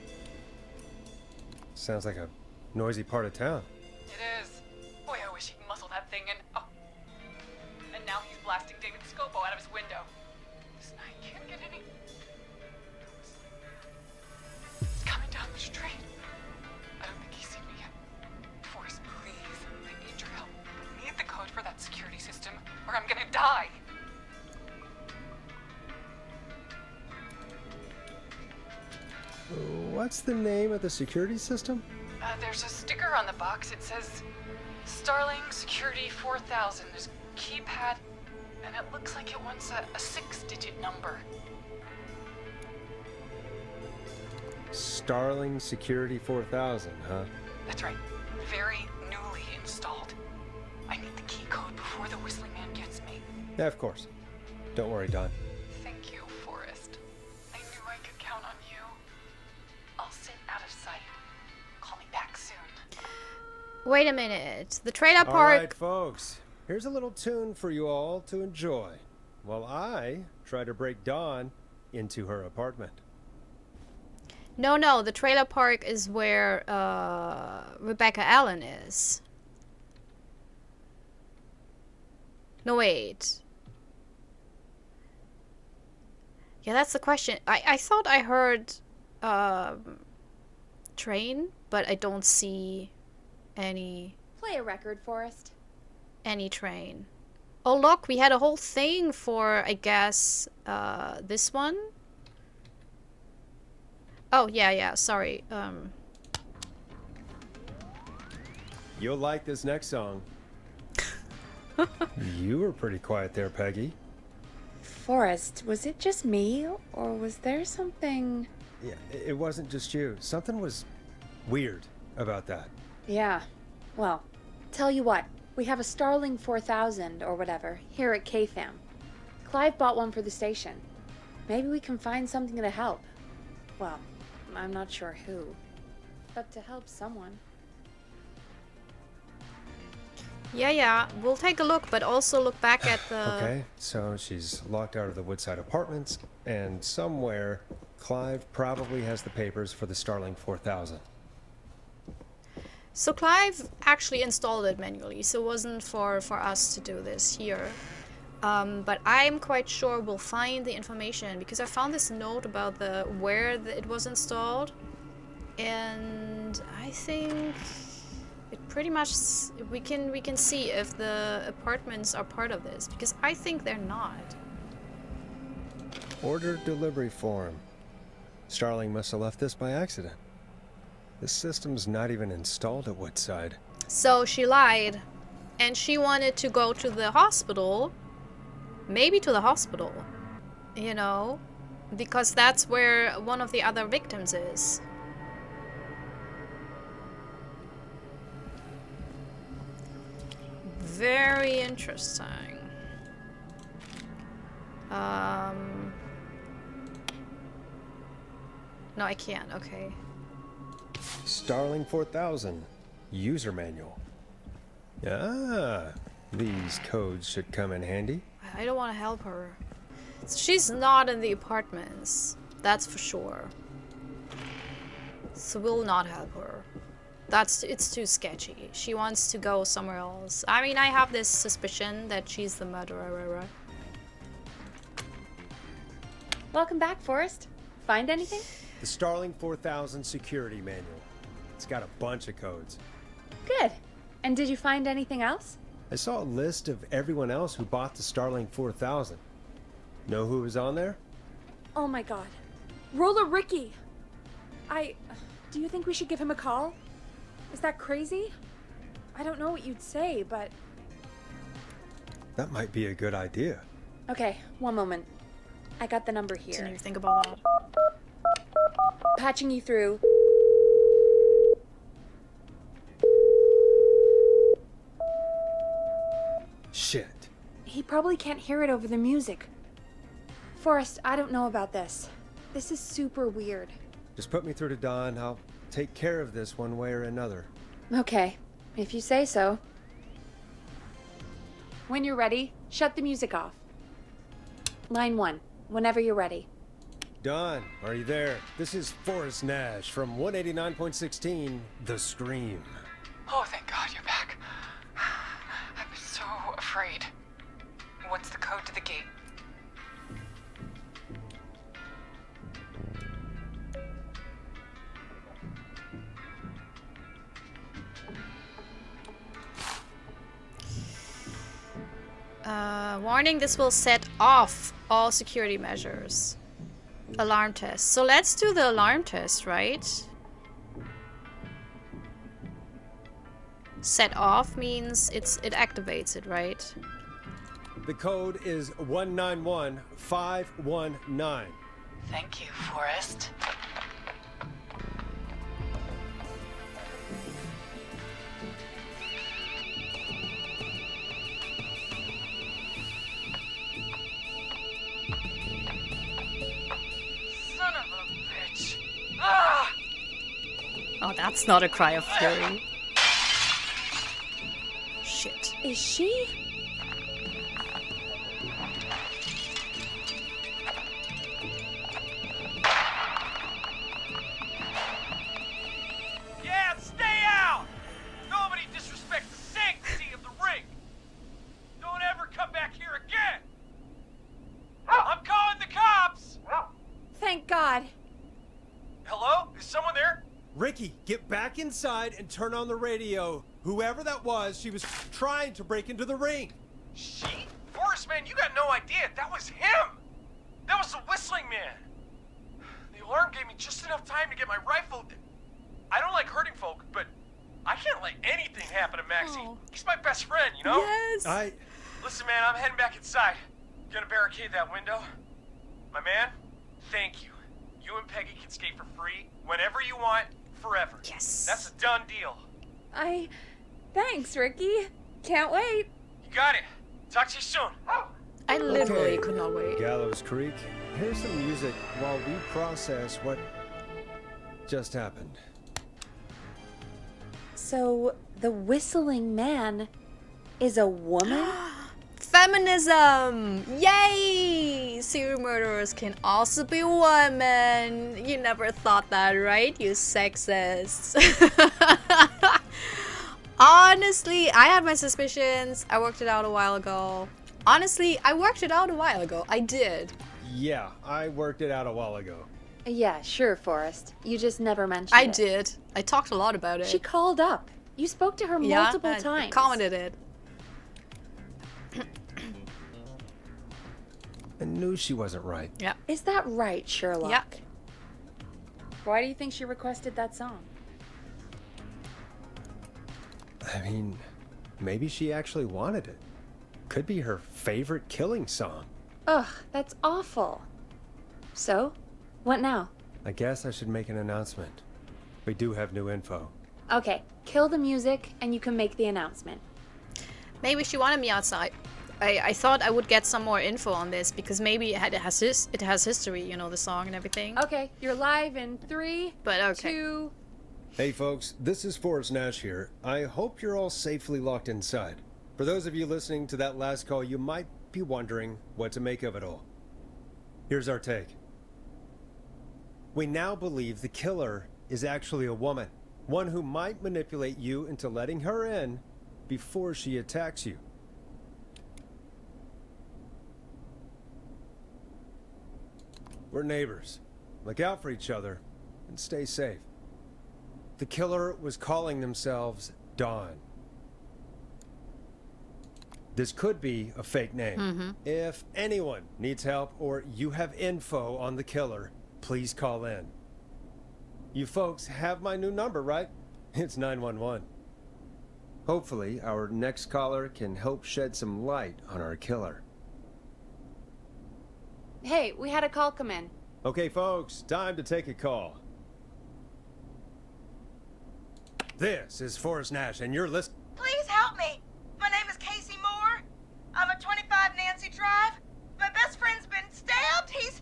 Sounds like a noisy part of town. It is. Boy, I wish he'd muscle that thing in. Oh. And now he's blasting David Scopo out of his window. This night can't get any. He's coming down the street. I don't think he's seen me yet. Forrest, please. I need your help. I need the code for that security system, or I'm gonna die. What's the name of the security system? There's a sticker on the box. It says Starling Security 4000. There's a keypad, and it looks like it wants a 6-digit number. Starling Security 4000, huh? That's right. Very newly installed. I need the key code before the whistling man gets me. Yeah, of course. Don't worry, Don. Thank you, Forrest. I knew I could count on you. I'll sit out of sight. Call me back soon. Wait a minute. The trailer All park. right, folks. Here's a little tune for you all to enjoy while I try to break Dawn into her apartment. No, the trailer park is where Rebecca Allen is. No, wait. Yeah, that's the question. I thought I heard train, but I don't see any Play a record, Forrest. train. Oh look, we had a whole thing for, I guess, this one. Oh yeah, sorry. You'll like this next song. You were pretty quiet there, Peggy. Forrest, was it just me, or was there something... Yeah, it wasn't just you. Something was weird about that. Yeah. Well, tell you what. We have a Starling 4000, or whatever, here at KFAM. Clive bought one for the station. Maybe we can find something to help. Well, I'm not sure who. But to help someone. Yeah, we'll take a look, but also look back at the... Okay, so she's locked out of the Woodside Apartments, and somewhere Clive probably has the papers for the Starling 4000. So Clive actually installed it manually, so it wasn't for us to do this here. But I'm quite sure we'll find the information because I found this note about where it was installed, and I think it pretty much we can see if the apartments are part of this because I think they're not. Order delivery form. Starling must have left this by accident. This system's not even installed at Woodside. So she lied, and she wanted to go to the hospital. Maybe to the hospital, you know, because that's where one of the other victims is. Very interesting. No, I can't. Okay. Starling 4000. User manual. Ah, these codes should come in handy. I don't want to help her. She's not in the apartments. That's for sure. So we'll not help her. It's too sketchy. She wants to go somewhere else. I mean, I have this suspicion that she's the murderer. Welcome back, Forrest. Find anything? The Starling 4000 security manual. It's got a bunch of codes. Good. And did you find anything else? I saw a list of everyone else who bought the Starling 4000. Know who was on there? Oh my god. Roller Ricky! Do you think we should give him a call? Is that crazy? I don't know what you'd say, but... That might be a good idea. Okay, one moment. I got the number here. Didn't even think about that. Patching you through. Shit. He probably can't hear it over the music. Forrest, I don't know about this. This is super weird. Just put me through to Don. I'll take care of this one way or another. Okay, if you say so. When you're ready, shut the music off. Line 1, whenever you're ready. Don, are you there? This is Forrest Nash from 189.16, The Scream. Oh, thank God you're back. I'm so afraid. What's the code to the gate? Warning, this will set off all security measures. Alarm test. So let's do the alarm test, right? Set off means it activates it, right? The code is 191519. Thank you, Forrest. Son of a bitch. Ah! Oh, that's not a cry of fury. Shit. Is she? Yeah, stay out! Nobody disrespects the sanctity of the ring! Don't ever come back here again! I'm calling the cops! Thank God. Hello? Is someone there? Ricky, get back inside and turn on the radio. Whoever that was, she was trying to break into the ring. She? Forrest, man, you got no idea. That was him! That was the whistling man! The alarm gave me just enough time to get my rifle. I don't like hurting folk, but I can't let anything happen to Maxie. Oh. He's my best friend, you know? Yes. Listen, man, I'm heading back inside. Gonna barricade that window. My man, thank you. You and Peggy can skate for free whenever you want, forever. Yes. That's a done deal. Thanks, Ricky. Can't wait. You got it. Talk to you soon. I literally Okay. could not wait. Gallows Creek, here's some music while we process what just happened. So, the whistling man is a woman? Feminism! Yay! Serial murderers can also be women. You never thought that, right? You sexists. Honestly, I had my suspicions. I worked it out a while ago. Honestly, I worked it out a while ago. I did. Yeah, I worked it out a while ago. Yeah, sure, Forrest. You just never mentioned I it. did. I talked a lot about it. She called up. You spoke to her Yeah, multiple I times. commented it. I knew she wasn't right. Yeah. Is that right, Sherlock? Yeah. Why do you think she requested that song? I mean, maybe she actually wanted it. Could be her favorite killing song. Ugh, that's awful. So, what now? I guess I should make an announcement. We do have new info. Okay, kill the music and you can make the announcement. Maybe she wanted me outside. I thought I would get some more info on this because maybe it has history, you know, the song and everything. Okay, you're live in 3, But okay. 2... Hey folks, this is Forrest Nash here. I hope you're all safely locked inside. For those of you listening to that last call, you might be wondering what to make of it all. Here's our take. We now believe the killer is actually a woman. One who might manipulate you into letting her in before she attacks you. We're neighbors. Look out for each other and stay safe. The killer was calling themselves Dawn. This could be a fake name. If anyone needs help or you have info on the killer, please call in. You folks have my new number, right? It's 911. Hopefully, our next caller can help shed some light on our killer. Hey, we had a call come in. Okay, folks, time to take a call. This is Forrest Nash, and you're listening. Please help me. My name is Casey Moore. I'm at 25 Nancy Drive. My best friend's been stabbed. He's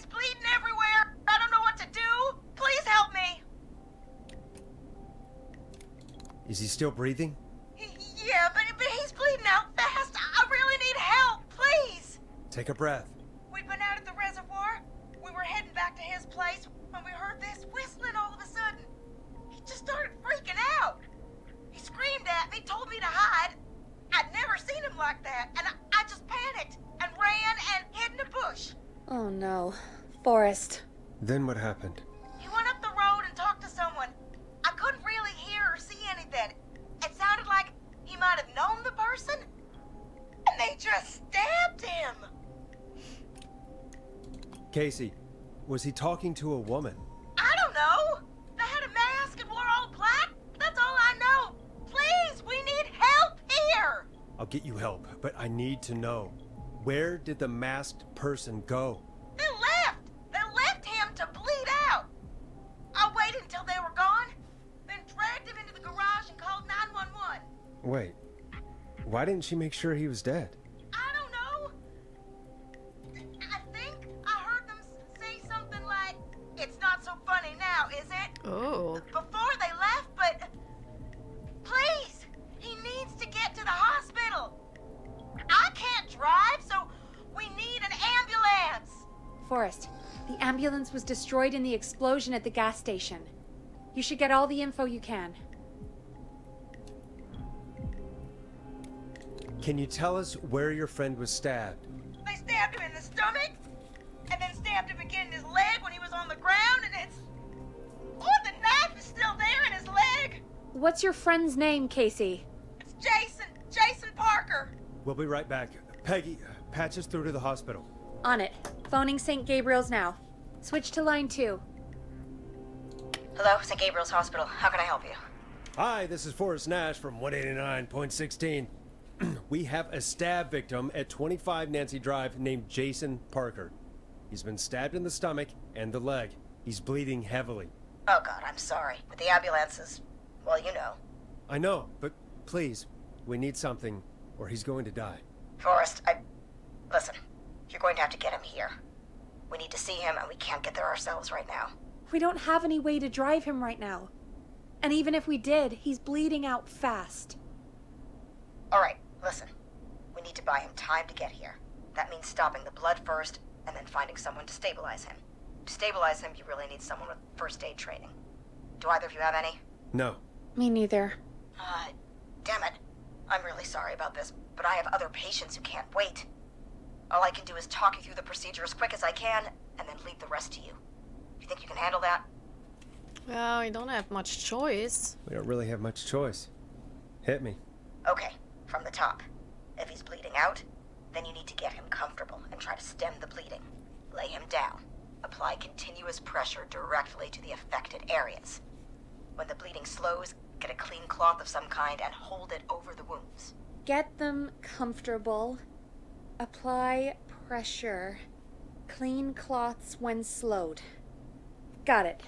bleeding everywhere. I don't know what to do. Please help me. Is he still breathing? Yeah, but he's bleeding out fast. I really need help. Please. Take a breath. We'd been out at the reservoir. We were heading back to his place when we heard this whistling all of a sudden. He just started freaking out. He screamed at me, told me to hide. I'd never seen him like that, and I just panicked and ran and hid in a bush. Oh no. Forrest. Then what happened? He went up the road and talked to someone. I couldn't really hear or see anything. It sounded like he might have known the person, and they just stabbed him. Casey, was he talking to a woman? I don't know. They had a mask and wore all black. That's all I know. Please, we need help here. I'll get you help, but I need to know. Where did the masked person go? They left. They left him to bleed out. I waited until they were gone, then dragged him into the garage and called 911. Wait, why didn't she make sure he was dead? I don't know. I think I heard them say something like, "It's not so funny now, is it?" Oh. Before they left, but please, he needs to get to the hospital. I can't drive, so we need an ambulance. Forrest, the ambulance was destroyed in the explosion at the gas station. You should get all the info you can. Can you tell us where your friend was stabbed? They stabbed him in the stomach, and then stabbed him again in his leg when he was on the ground, and it's... Oh, the knife is still there in his leg. What's your friend's name, Casey? It's Jason Parker. We'll be right back. Peggy, patch us through to the hospital. On it. Phoning St. Gabriel's now. Switch to line 2. Hello, St. Gabriel's Hospital. How can I help you? Hi, this is Forrest Nash from 189.16. We have a stab victim at 25 Nancy Drive named Jason Parker. He's been stabbed in the stomach and the leg. He's bleeding heavily. Oh God, I'm sorry. But the ambulance is, well, you know. I know, but please, we need something or he's going to die. Forrest, listen, you're going to have to get him here. We need to see him and we can't get there ourselves right now. We don't have any way to drive him right now. And even if we did, he's bleeding out fast. All right, listen. We need to buy him time to get here. That means stopping the blood first and then finding someone to stabilize him. To stabilize him, you really need someone with first aid training. Do either of you have any? No. Me neither. Damn it. I'm really sorry about this, but I have other patients who can't wait. All I can do is talk you through the procedure as quick as I can, and then leave the rest to you. You think you can handle that? Well, we don't have much choice. We don't really have much choice. Hit me. Okay, from the top. If he's bleeding out, then you need to get him comfortable and try to stem the bleeding. Lay him down. Apply continuous pressure directly to the affected areas. When the bleeding slows, get a clean cloth of some kind and hold it over the wounds. Get them comfortable. Apply pressure. Clean cloths when slowed. Got it,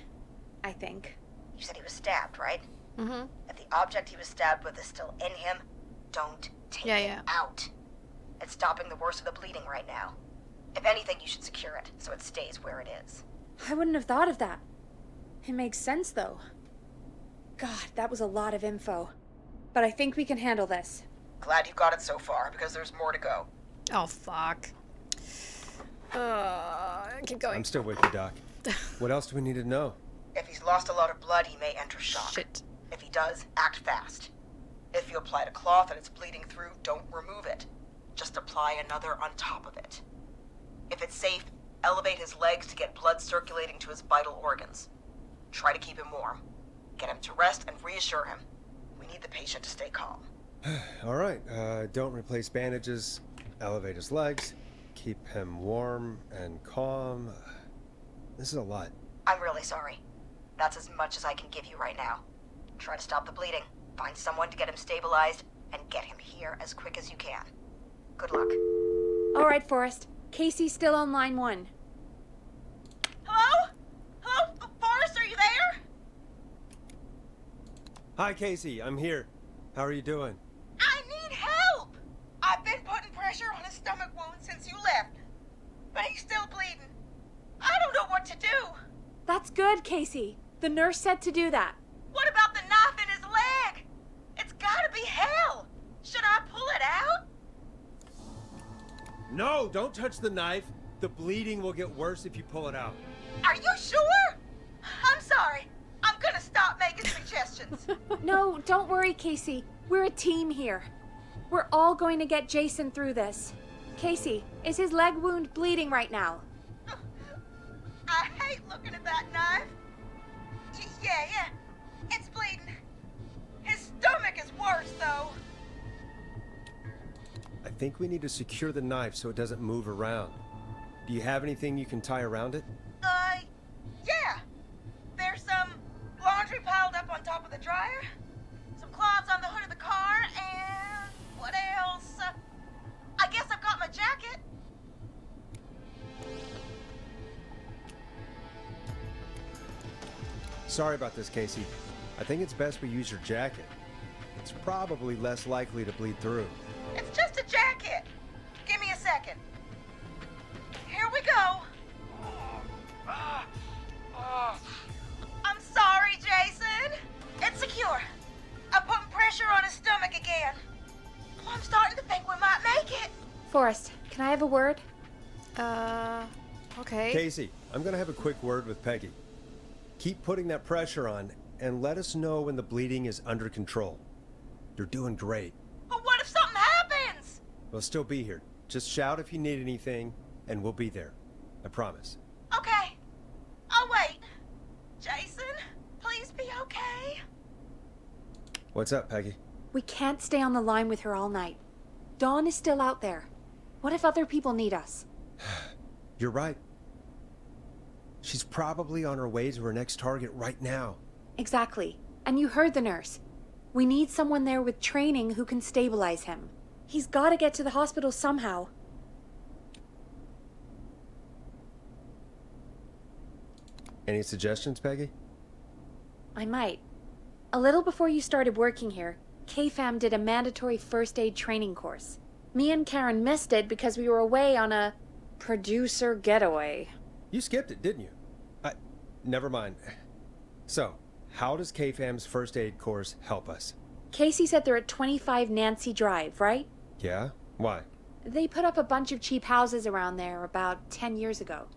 I think. You said he was stabbed, right? Mm-hmm. If the object he was stabbed with is still in him, don't take it out. It's stopping the worst of the bleeding right now. If anything, you should secure it so it stays where it is. I wouldn't have thought of that. It makes sense, though. God, that was a lot of info. But I think we can handle this. Glad you got it so far, because there's more to go. Oh, fuck. Keep going. I'm still with you, Doc. What else do we need to know? If he's lost a lot of blood, he may enter shock. Shit. If he does, act fast. If you applied a cloth and it's bleeding through, don't remove it. Just apply another on top of it. If it's safe, elevate his legs to get blood circulating to his vital organs. Try to keep him warm. Get him to rest and reassure him. We need the patient to stay calm. All right. Don't replace bandages. Elevate his legs. Keep him warm and calm. This is a lot. I'm really sorry. That's as much as I can give you right now. Try to stop the bleeding. Find someone to get him stabilized and get him here as quick as you can. Good luck. All right, Forrest. Casey's still on line 1. Hello? Hello? Forrest, are you there? Hi, Casey. I'm here. How are you doing? I need help! I've been putting pressure on his stomach wound since you left. But he's still bleeding. I don't know what to do. That's good, Casey. The nurse said to do that. What about the knife in his leg? It's gotta be hell. Should I pull it out? No, don't touch the knife. The bleeding will get worse if you pull it out. Are you sure? I'm sorry. I'm gonna stop making suggestions. No, don't worry, Casey. We're a team here. We're all going to get Jason through this. Casey, is his leg wound bleeding right now? I hate looking at that knife. Yeah. It's bleeding. His stomach is worse, though. I think we need to secure the knife so it doesn't move around. Do you have anything you can tie around it? Yeah. There's some laundry piled up on top of the dryer, some cloths on the hood of the car, and what else? I guess I've got my jacket. Sorry about this, Casey. I think it's best we use your jacket. It's probably less likely to bleed through. It's just a jacket. Give me a second. Here we go. I'm sorry, Jason. It's secure. I'm putting pressure on his stomach again. Oh, I'm starting to think we might make it. Forrest, can I have a word? Okay. Casey, I'm gonna have a quick word with Peggy. Keep putting that pressure on and let us know when the bleeding is under control. You're doing great. But what if something happens? We'll still be here. Just shout if you need anything, and we'll be there. I promise. Okay. I'll wait. Jason, please be okay. What's up, Peggy? We can't stay on the line with her all night. Dawn is still out there. What if other people need us? You're right. She's probably on her way to her next target right now. Exactly. And you heard the nurse. We need someone there with training who can stabilize him. He's got to get to the hospital somehow. Any suggestions, Peggy? I might. A little before you started working here, KFAM did a mandatory first aid training course. Me and Karen missed it because we were away on a producer getaway. You skipped it, didn't you? Never mind. So, how does KFAM's first aid course help us? Casey said they're at 25 Nancy Drive, right? Yeah? Why? They put up a bunch of cheap houses around there about 10 years ago.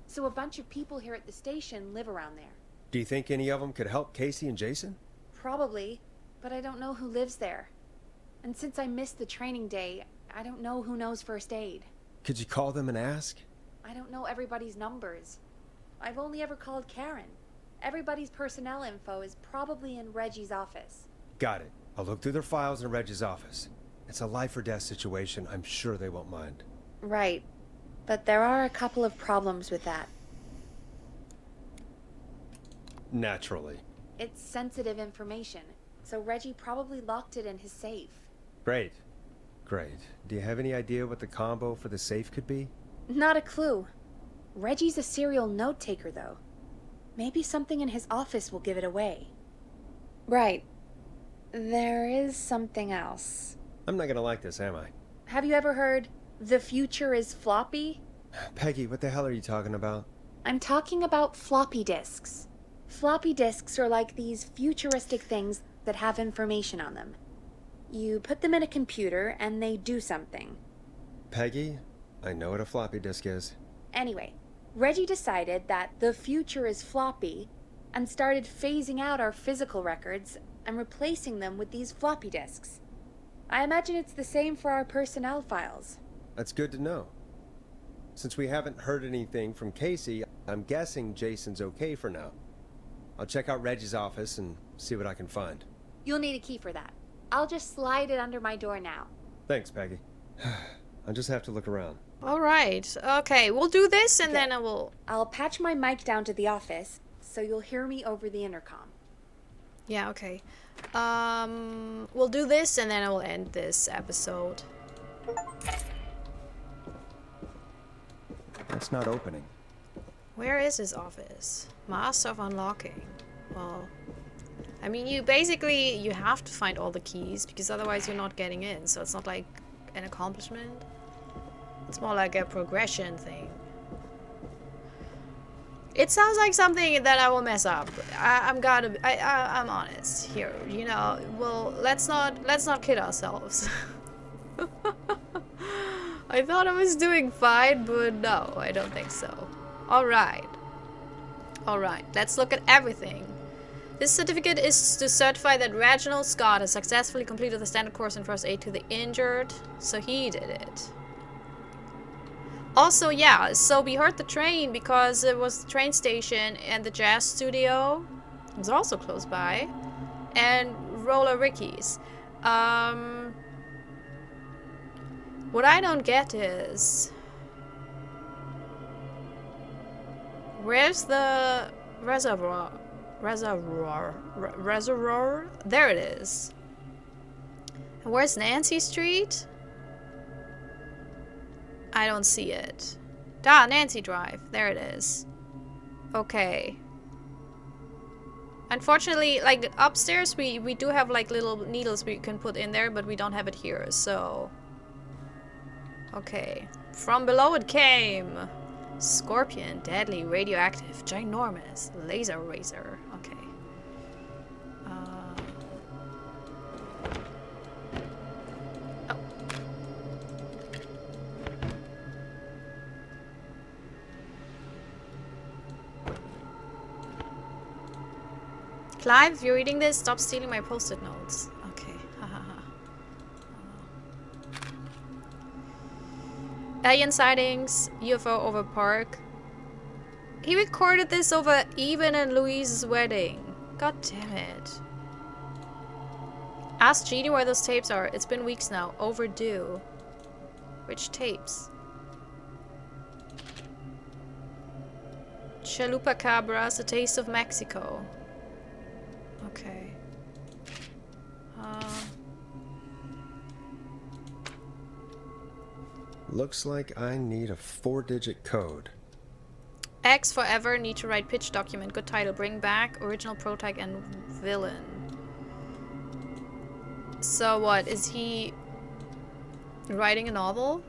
So a bunch of people here at the station live around there. Do you think any of them could help Casey and Jason? Probably, but I don't know who lives there. And since I missed the training day, I don't know who knows first aid. Could you call them and ask? I don't know everybody's numbers. I've only ever called Karen. Everybody's personnel info is probably in Reggie's office. Got it. I'll look through their files in Reggie's office. It's a life or death situation. I'm sure they won't mind. Right. But there are a couple of problems with that. Naturally. It's sensitive information, so Reggie probably locked it in his safe. Great. Great. Do you have any idea what the combo for the safe could be? Not a clue. Reggie's a serial note-taker, though. Maybe something in his office will give it away. Right. There is something else. I'm not gonna like this, am I? Have you ever heard, "The future is floppy"? Peggy, what the hell are you talking about? I'm talking about floppy disks. Floppy disks are like these futuristic things that have information on them. You put them in a computer and they do something. Peggy, I know what a floppy disk is. Anyway, Reggie decided that the future is floppy and started phasing out our physical records and replacing them with these floppy disks. I imagine it's the same for our personnel files. That's good to know. Since we haven't heard anything from Casey, I'm guessing Jason's okay for now. I'll check out Reggie's office and see what I can find. You'll need a key for that. I'll just slide it under my door now. Thanks, Peggy. I'll just have to look around. Alright, okay, we'll do this and then I will... I'll patch my mic down to the office, so you'll hear me over the intercom. Yeah, okay. We'll do this and then I will end this episode. It's not opening. Where is his office? Master of unlocking. Well, I mean, you have to find all the keys because otherwise you're not getting in. So it's not like an accomplishment. It's more like a progression thing. It sounds like something that I will mess up. I'm honest here. You know, well, let's not kid ourselves. I thought I was doing fine, but no, I don't think so. Alright, let's look at everything. This certificate is to certify that Reginald Scott has successfully completed the standard course in first aid to the injured, so he did it. Also, yeah, so we heard the train because it was the train station and the jazz studio was also close by, and Roller Ricky's. What I don't get is... where's the reservoir? Reservoir? There it is. And where's Nancy Street? I don't see it. Nancy Drive. There it is. Okay. Unfortunately, like upstairs we do have like little needles we can put in there, but we don't have it here, so... Okay. From below it came. Scorpion, deadly, radioactive, ginormous, laser razor. Okay. Oh. Clive, if you're reading this, stop stealing my post-it notes. Okay. Alien sightings, UFO over park. He recorded this over Evan and Louise's wedding. God damn it. Ask Jeannie where those tapes are. It's been weeks now. Overdue. Which tapes? Chalupa Cabras, A Taste of Mexico. Okay. Looks like I need a 4-digit code. X forever, need to write pitch document. Good title. Bring back original protag and villain. So what? Is he writing a novel?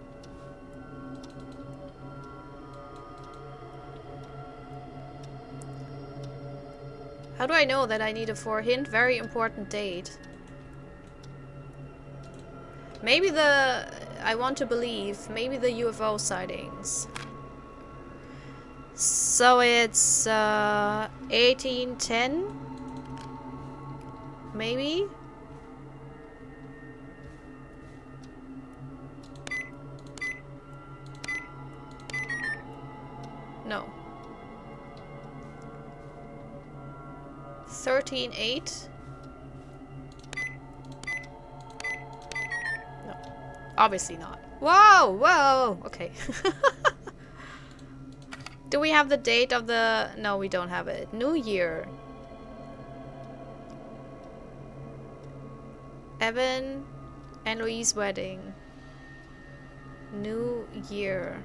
How do I know that I need a 4 hint? Very important date. Maybe I want to believe, maybe the UFO sightings. So it's 1810? Maybe? No. 13.8? No. Obviously not. Whoa! Whoa! Okay. Do we have the date of the... No, we don't have it. New Year. Evan and Louise wedding. New Year.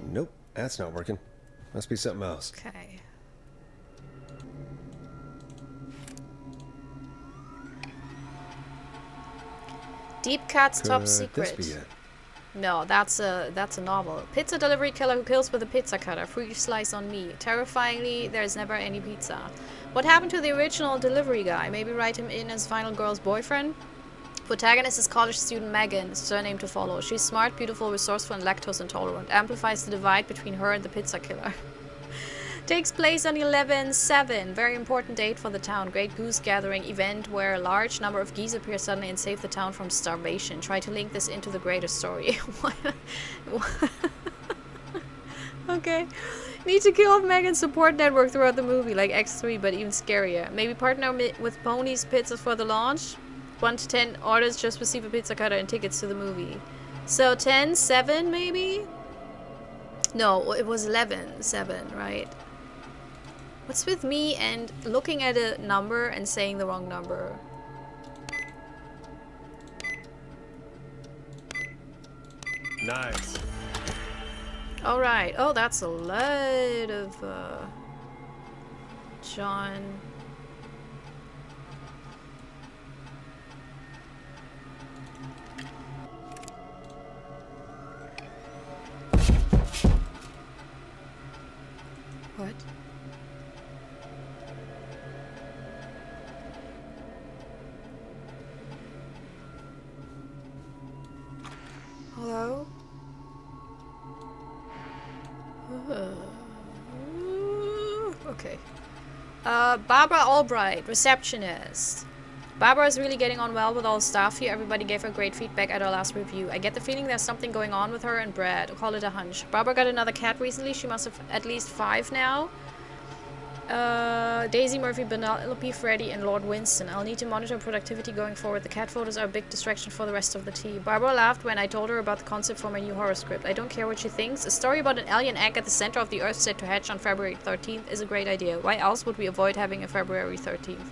Nope, that's not working. Must be something else. Okay. Deep Cat's Top Could Secret. this be it? No, that's a novel. Pizza delivery killer who kills with a pizza cutter. Free slice on me. Terrifyingly, there's never any pizza. What happened to the original delivery guy? Maybe write him in as final girl's boyfriend? Protagonist is college student Megan, surname to follow. She's smart, beautiful, resourceful, and lactose intolerant. Amplifies the divide between her and the pizza killer. Takes place on 11/7. Very important date for the town. Great goose gathering event where a large number of geese appear suddenly and save the town from starvation. Try to link this into the greater story. Okay. Need to kill off Megan's support network throughout the movie, like X3, but even scarier. Maybe partner with Pony's Pizzas for the launch. 1 to 10 orders, just receive a pizza cutter and tickets to the movie. So 10/7 maybe? No, it was 11/7, right? What's with me and looking at a number and saying the wrong number? Nice. Alright. Oh, that's a lot of, John. What? Hello? Okay. Barbara Albright, receptionist. Barbara is really getting on well with all staff here. Everybody gave her great feedback at our last review. I get the feeling there's something going on with her and Brad. Call it a hunch. Barbara got another cat recently. She must have at least 5 now. Daisy, Murphy, Penelope, Freddy, and Lord Winston. I'll need to monitor productivity going forward. The cat photos are a big distraction for the rest of the team. Barbara laughed when I told her about the concept for my new horror script. I don't care what she thinks. A story about an alien egg at the center of the Earth set to hatch on February 13th is a great idea. Why else would we avoid having a February 13th?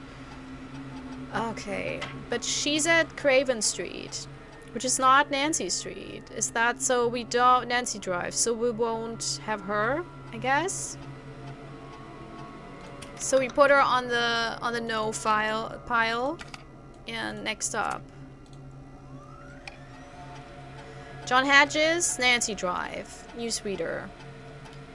Okay, but she's at Craven Street, which is not Nancy Street. Is that so we don't... Nancy Drive, so we won't have her, I guess? So we put her on the no pile. And next up, John Hedges, Nancy Drive, newsreader.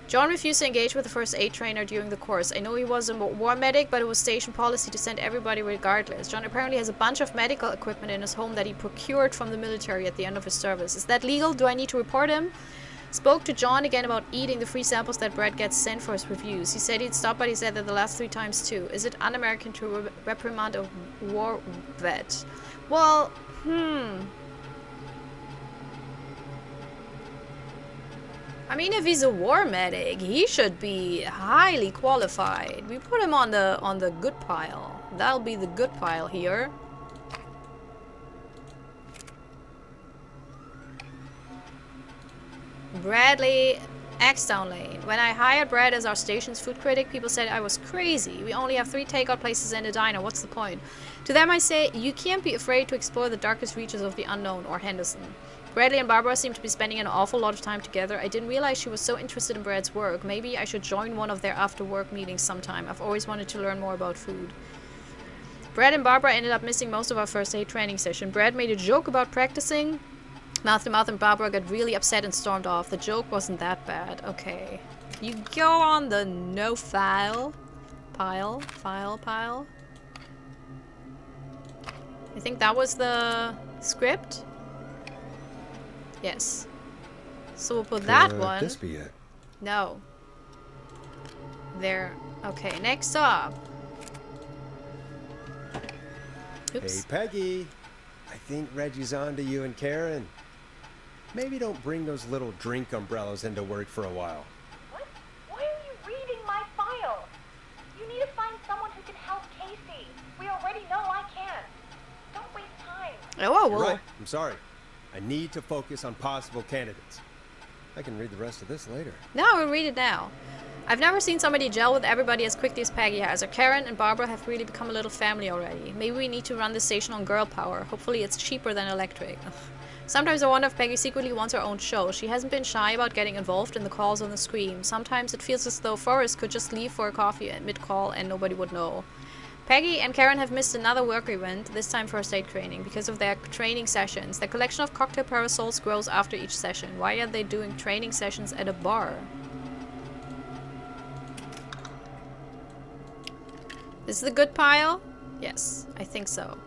John refused to engage with the first aid trainer during the course. I know he was a war medic, but it was station policy to send everybody regardless. John apparently has a bunch of medical equipment in his home that he procured from the military at the end of his service. Is that legal? Do I need to report him? Spoke to John again about eating the free samples that Brad gets sent for his reviews. He said he'd stop, but he said that the last 3 times too. Is it un-American to reprimand a war vet? Well, I mean, if he's a war medic, he should be highly qualified. We put him on the good pile. That'll be the good pile here. Bradley, Axtown Lane. When I hired Brad as our station's food critic, people said I was crazy. We only have 3 takeout places and a diner. What's the point? To them I say, you can't be afraid to explore the darkest reaches of the unknown, or Henderson. Bradley and Barbara seem to be spending an awful lot of time together. I didn't realize she was so interested in Brad's work. Maybe I should join one of their after-work meetings sometime. I've always wanted to learn more about food. Brad and Barbara ended up missing most of our first aid training session. Brad made a joke about practicing. Mouth to mouth, and Barbara got really upset and stormed off. The joke wasn't that bad. Okay. You go on the no file. Pile. I think that was the script. Yes. So we'll put that one. Could this be it? No. There Okay, next up. Oops. Hey, Peggy. I think Reggie's on to you and Karen. Maybe don't bring those little drink umbrellas into work for a while. What? Why are you reading my file? You need to find someone who can help Casey. We already know I can. Don't waste time. Oh, You're right. I'm sorry. I need to focus on possible candidates. I can read the rest of this later. No, we'll read it now. I've never seen somebody gel with everybody as quickly as Peggy has. Karen and Barbara have really become a little family already. Maybe we need to run the station on girl power. Hopefully it's cheaper than electric. Ugh. Sometimes I wonder if Peggy secretly wants her own show. She hasn't been shy about getting involved in the calls and the screams. Sometimes it feels as though Forrest could just leave for a coffee at mid-call and nobody would know. Peggy and Karen have missed another work event, this time first aid training, because of their training sessions. Their collection of cocktail parasols grows after each session. Why are they doing training sessions at a bar? This is the good pile? Yes, I think so.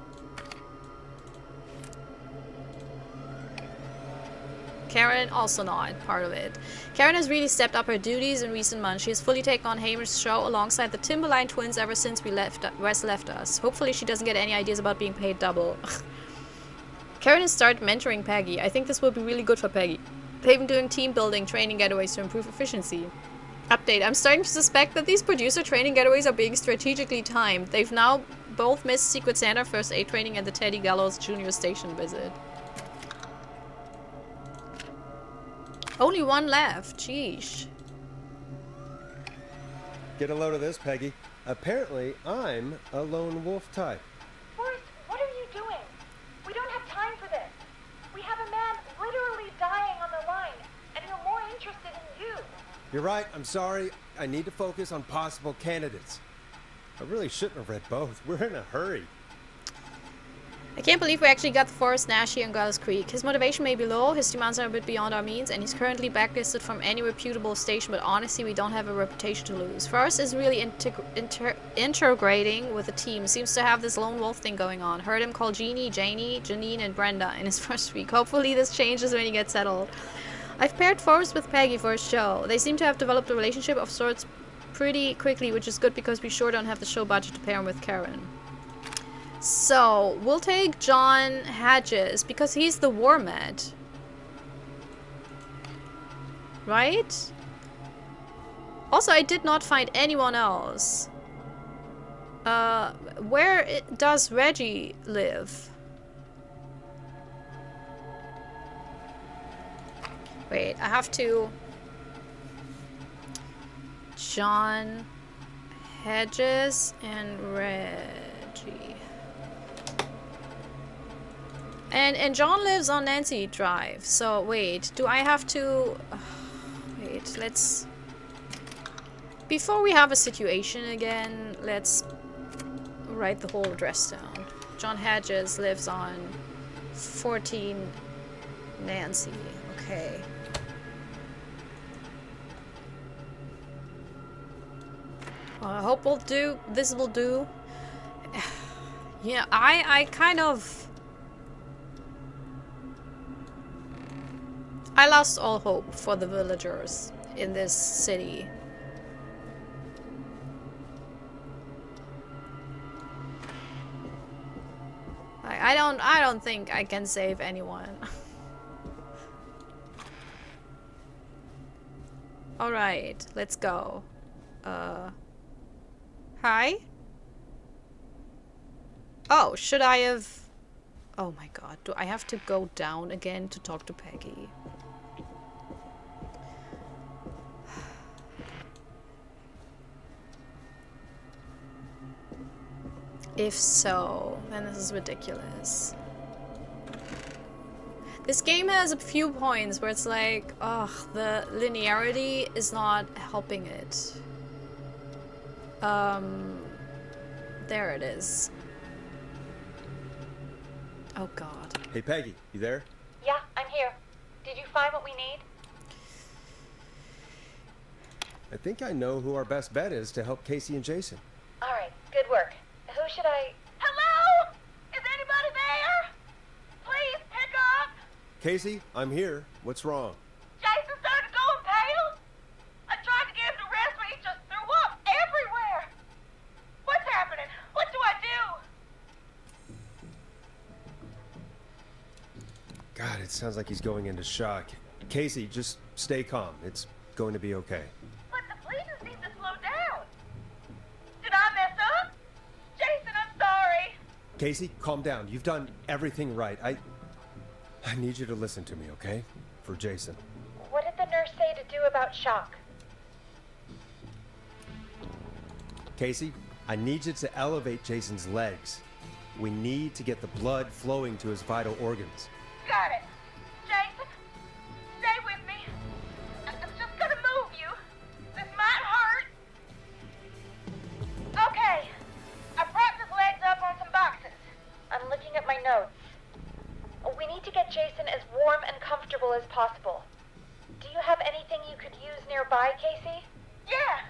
Karen, also not part of it. Karen has really stepped up her duties in recent months. She has fully taken on Hamer's show alongside the Timberline twins ever since Wes left us. Hopefully she doesn't get any ideas about being paid double. Karen has started mentoring Peggy. I think this will be really good for Peggy. They've been doing team building training getaways to improve efficiency. Update. I'm starting to suspect that these producer training getaways are being strategically timed. They've now both missed Secret Santa first aid training and the Teddy Gallows Jr. station visit. Only one left. Sheesh. Get a load of this, Peggy. Apparently, I'm a lone wolf type. Forrest, what are you doing? We don't have time for this. We have a man literally dying on the line, and we're more interested in you. You're right. I'm sorry. I need to focus on possible candidates. I really shouldn't have read both. We're in a hurry. I can't believe we actually got Forrest Nash here in Gulls Creek. His motivation may be low, his demands are a bit beyond our means, and he's currently blacklisted from any reputable station, but honestly, we don't have a reputation to lose. Forrest is really integrating with the team, seems to have this lone wolf thing going on. Heard him call Jeannie, Janie, Janine, and Brenda in his first week. Hopefully this changes when he gets settled. I've paired Forrest with Peggy for a show. They seem to have developed a relationship of sorts pretty quickly, which is good because we sure don't have the show budget to pair him with Karen. So, we'll take John Hedges, because he's the war med. Right? Also, I did not find anyone else. Where does Reggie live? Wait, I have to... John Hedges and Reggie. And John lives on Nancy Drive. So wait, do I have to... wait, let's... Before we have a situation again, let's write the whole address down. John Hedges lives on 14 Nancy. Okay. Well, I hope this will do. Yeah, I kind of... I lost all hope for the villagers in this city. I don't think I can save anyone. All right, let's go. Hi? Oh, should I have... Oh my god, do I have to go down again to talk to Peggy? If so, then this is ridiculous. This game has a few points where it's like, ugh, the linearity is not helping it. There it is. Oh god. Hey, Peggy, you there? Yeah, I'm here. Did you find what we need? I think I know who our best bet is to help Casey and Jason. All right, good work. Who should I... Hello? Is anybody there? Please pick up. Casey, I'm here. What's wrong? Jason started going pale. I tried to get him to rest, but he just threw up everywhere. it sounds like he's going into shock. Casey, just stay calm. It's going to be okay. But the bleeding seems to slow down. Did I mess up? Jason, I'm sorry. Casey, calm down. You've done everything right. I need you to listen to me, okay? For Jason. What did the nurse say to do about shock? Casey, I need you to elevate Jason's legs. We need to get the blood flowing to his vital organs. Got it. Jason, stay with me. I'm just gonna move you. This might hurt. Okay. I propped his legs up on some boxes. I'm looking at my notes. We need to get Jason as warm and comfortable as possible. Do you have anything you could use nearby, Casey? Yeah.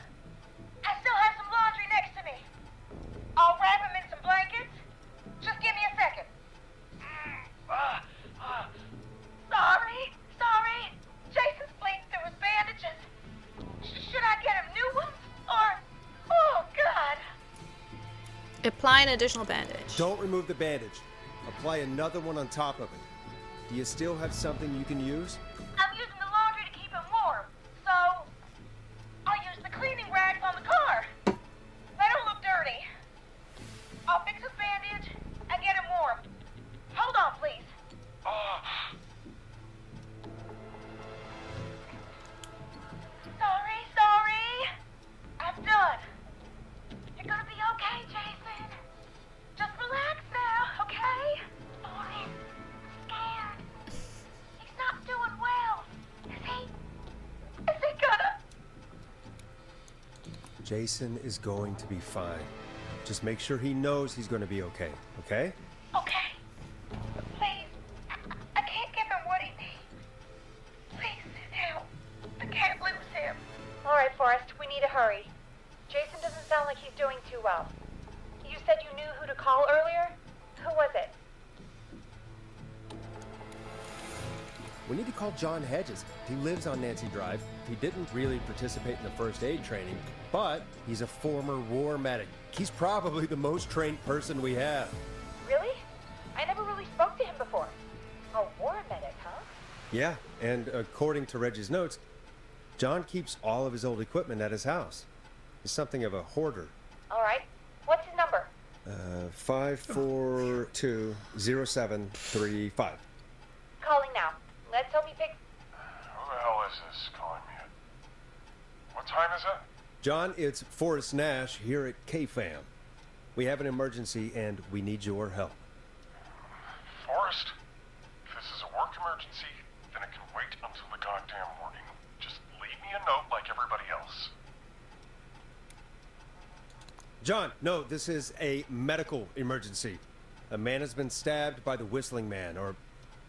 I still have some laundry next to me. I'll wrap him in some blankets. Just give me a second. Sorry. Jason's bleeding through his bandages. Should I get him new ones? Or... Oh, God. Apply an additional bandage. Don't remove the bandage. Apply another one on top of it. Do you still have something you can use? I'm using the laundry to keep him warm. So... I'll use the cleaning rags on the car. They don't look dirty. I'll fix his bandage and get him warm. Hold on, please. Sorry. I'm done. You're gonna be okay, Jason. Just relax now, okay? Oh, he's scared. He's not doing well. Is he gonna... Jason is going to be fine. Just make sure he knows he's going to be okay, okay? Okay. Please. I can't give him what he needs. Please sit down. I can't lose him. All right, Forrest, we need to hurry. Jason doesn't sound like he's doing too well. You said you knew who to call earlier? Who was it? We need to call John Hedges. He lives on Nancy Drive. He didn't really participate in the first aid training, but he's a former war medic. He's probably the most trained person we have. Really? I never really spoke to him before. A war medic, huh? Yeah, and according to Reggie's notes, John keeps all of his old equipment at his house. He's something of a hoarder. All right. What's his number? 5420735. Calling now. Let's hope he picks... Who the hell is this calling me at? What time is it? John, it's Forrest Nash here at KFAM. We have an emergency and we need your help. Forrest, if this is a work emergency, then it can wait until the goddamn morning. Just leave me a note like everybody else. John, no, this is a medical emergency. A man has been stabbed by the Whistling Man, or...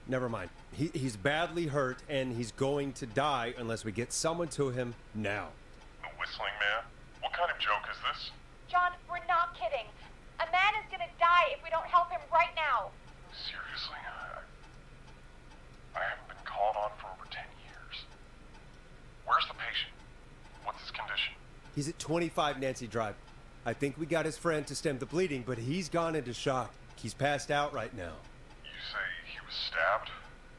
Never mind. He's badly hurt and he's going to die unless we get someone to him now. The Whistling Man? What kind of joke is this? John, we're not kidding. A man is gonna die if we don't help him right now. Seriously? I haven't been called on for over 10 years. Where's the patient? What's his condition? He's at 25 Nancy Drive. I think we got his friend to stem the bleeding, but he's gone into shock. He's passed out right now. You say he was stabbed?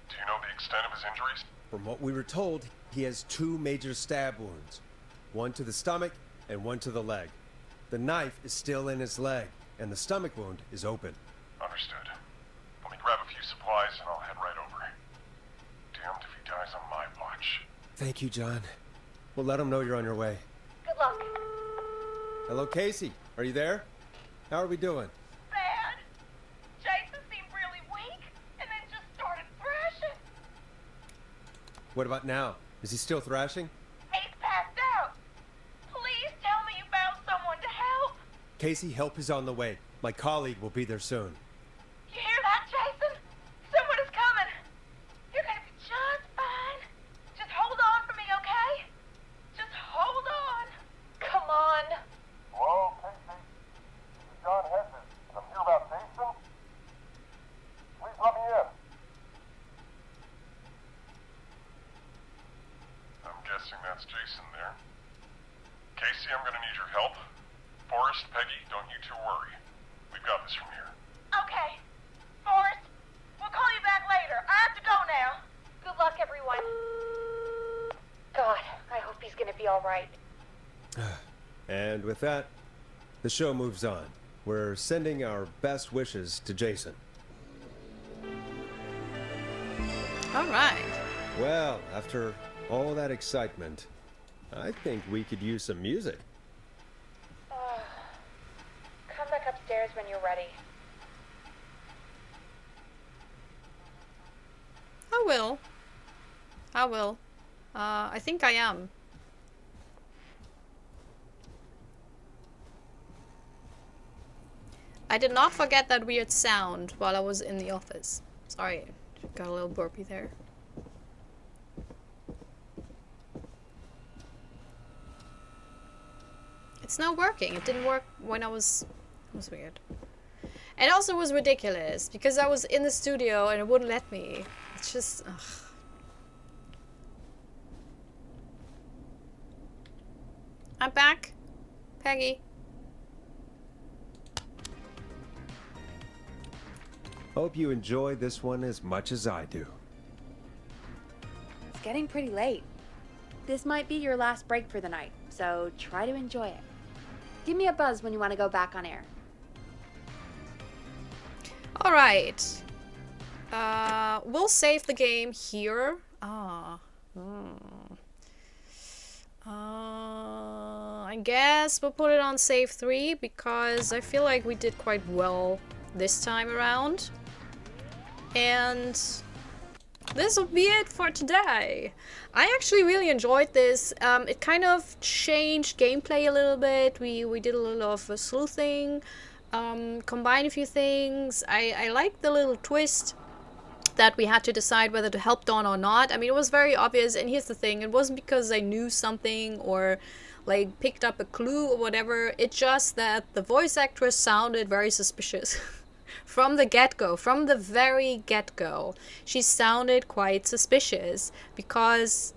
Do you know the extent of his injuries? From what we were told, he has 2 major stab wounds. One to the stomach and one to the leg. The knife is still in his leg, and the stomach wound is open. Understood. Let me grab a few supplies and I'll head right over. Damned if he dies on my watch. Thank you, John. We'll let him know you're on your way. Good luck. Hello, Casey. Are you there? How are we doing? Bad. Jason seemed really weak and then just started thrashing. What about now? Is he still thrashing? He's passed out. Please tell me you found someone to help. Casey, help is on the way. My colleague will be there soon. You hear that, Jason? Someone is coming. You're gonna be just fine. Just hold on for me, okay? Just hold on. Come on. Hello, Casey. This is John Hedges. I'm here about Jason. Please let me in. I'm guessing that's Jason there. Casey, I'm gonna need your help. Forrest, Peggy, don't you two worry. We've got this from here. Okay. Forrest, we'll call you back later. I have to go now. right. And with that, the show moves on. We're sending our best wishes to Jason. All right. Well, after all that excitement, I think we could use some music. Come back upstairs when you're ready. I will. I will. I think I am. I did not forget that weird sound while I was in the office. Sorry, got a little burpy there. It's not working. It didn't work when I was... It was weird. And also was ridiculous, because I was in the studio and it wouldn't let me. It's just... Ugh. I'm back. Peggy. Hope you enjoy this one as much as I do. It's getting pretty late. This might be your last break for the night, so try to enjoy it. Give me a buzz when you want to go back on air. Alright. We'll save the game here. I guess we'll put it on save 3 because I feel like we did quite well this time around. And this will be it for today. I actually really enjoyed this. It kind of changed gameplay a little bit. We did a little of sleuthing, combined a few things. I liked the little twist that we had to decide whether to help Dawn or not. I mean, it was very obvious, and here's the thing, it wasn't because I knew something or like picked up a clue or whatever. It's just that the voice actress sounded very suspicious. From the get-go, from the very get-go, she sounded quite suspicious because,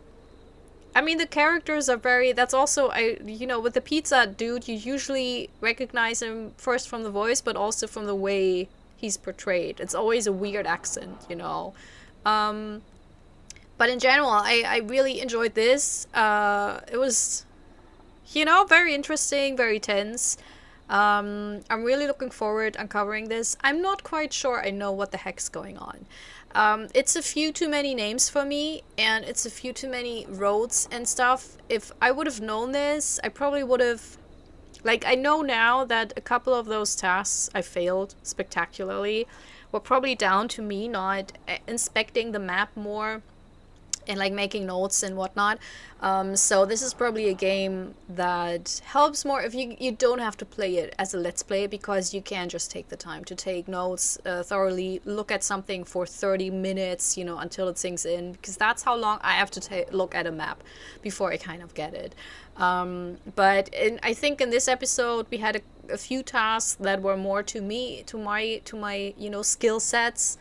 I mean, the characters are very, that's also, you know, with the pizza dude, you usually recognize him first from the voice, but also from the way he's portrayed. It's always a weird accent, you know. But in general, I really enjoyed this. It was, you know, very interesting, very tense. I'm really looking forward to uncovering this. I'm not quite sure I know what the heck's going on. It's a few too many names for me, and it's a few too many roads and stuff. If I would have known this, I probably would have... Like, I know now that a couple of those tasks I failed spectacularly were probably down to me not inspecting the map more and like making notes and whatnot. So this is probably a game that helps more if you don't have to play it as a let's play, because you can just take the time to take notes thoroughly, look at something for 30 minutes, you know, until it sinks in, because that's how long I have to look at a map before I kind of get it. But I think in this episode we had a few tasks that were more to me, to my you know, skill sets.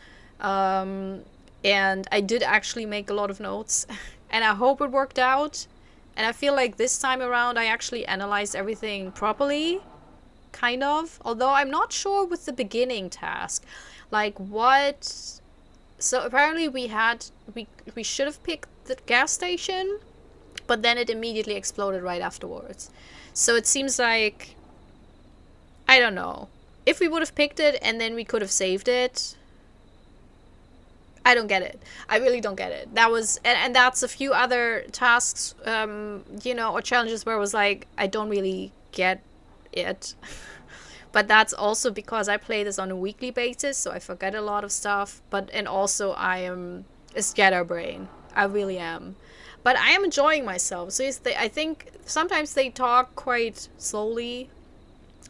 And I did actually make a lot of notes, and I hope it worked out. And I feel like this time around I actually analyzed everything properly, kind of. Although I'm not sure with the beginning task, like what. So apparently we should have picked the gas station, but then it immediately exploded right afterwards. So it seems like, I don't know, if we would have picked it and then we could have saved it. I don't get it. I really don't get it. That was, and that's a few other tasks, you know, or challenges where it was like, I don't really get it. But that's also because I play this on a weekly basis, so I forget a lot of stuff. And also I am a scatterbrain. I really am. But I am enjoying myself. So I think sometimes they talk quite slowly,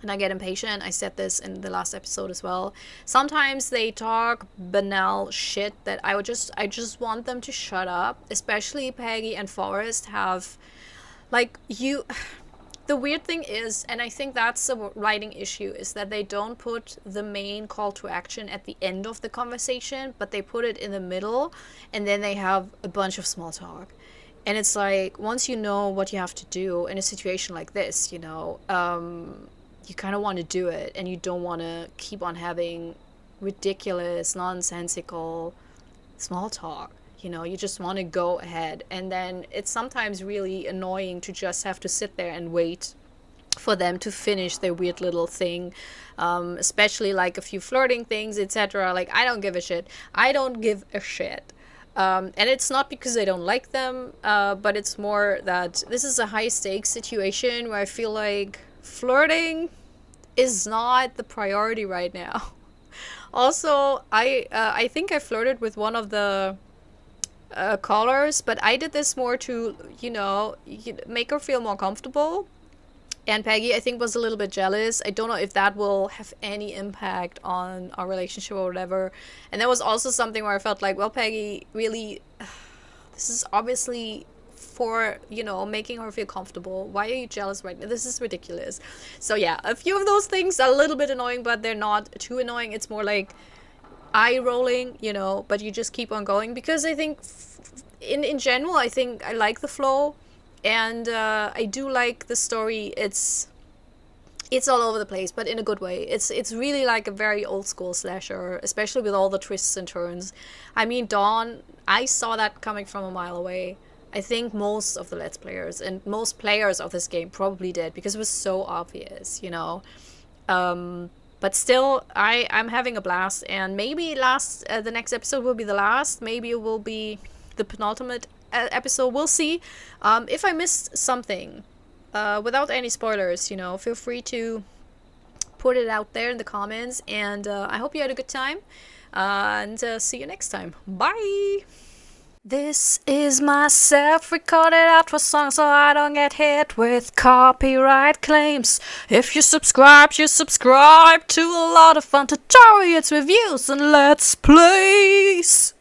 and I get impatient. I said this in the last episode as well. Sometimes they talk banal shit that I just want them to shut up. Especially Peggy and Forrest have, like, the weird thing is, and I think that's the writing issue, is that they don't put the main call to action at the end of the conversation, but they put it in the middle, and then they have a bunch of small talk. And it's like, once you know what you have to do in a situation like this, you know, you kind of want to do it, and you don't want to keep on having ridiculous, nonsensical small talk. You know, you just want to go ahead. And then it's sometimes really annoying to just have to sit there and wait for them to finish their weird little thing, especially like a few flirting things, etc. Like, I don't give a shit. I don't give a shit. And it's not because I don't like them, but it's more that this is a high stakes situation where I feel like flirting is not the priority right now. Also, I think I flirted with one of the callers, but I did this more to, you know, make her feel more comfortable. And Peggy, I think, was a little bit jealous. I don't know if that will have any impact on our relationship or whatever. And that was also something where I felt like, well, Peggy, really, this is obviously for, you know, making her feel comfortable. Why are you jealous right now? This is ridiculous. So yeah, a few of those things are a little bit annoying, but they're not too annoying. It's more like eye rolling, you know, but you just keep on going. Because I think, in general, I think I like the flow. And I do like the story. It's all over the place, but in a good way. It's really like a very old school slasher, especially with all the twists and turns. I mean, Dawn, I saw that coming from a mile away. I think most of the Let's Players and most players of this game probably did, because it was so obvious, you know. But still, I'm having a blast, and maybe the next episode will be the last. Maybe it will be the penultimate episode. We'll see. If I missed something, without any spoilers, you know, feel free to put it out there in the comments. And I hope you had a good time. And see you next time. Bye! This is my self-recorded outro song, so I don't get hit with copyright claims. If you subscribe to a lot of fun tutorials, reviews, and let's plays.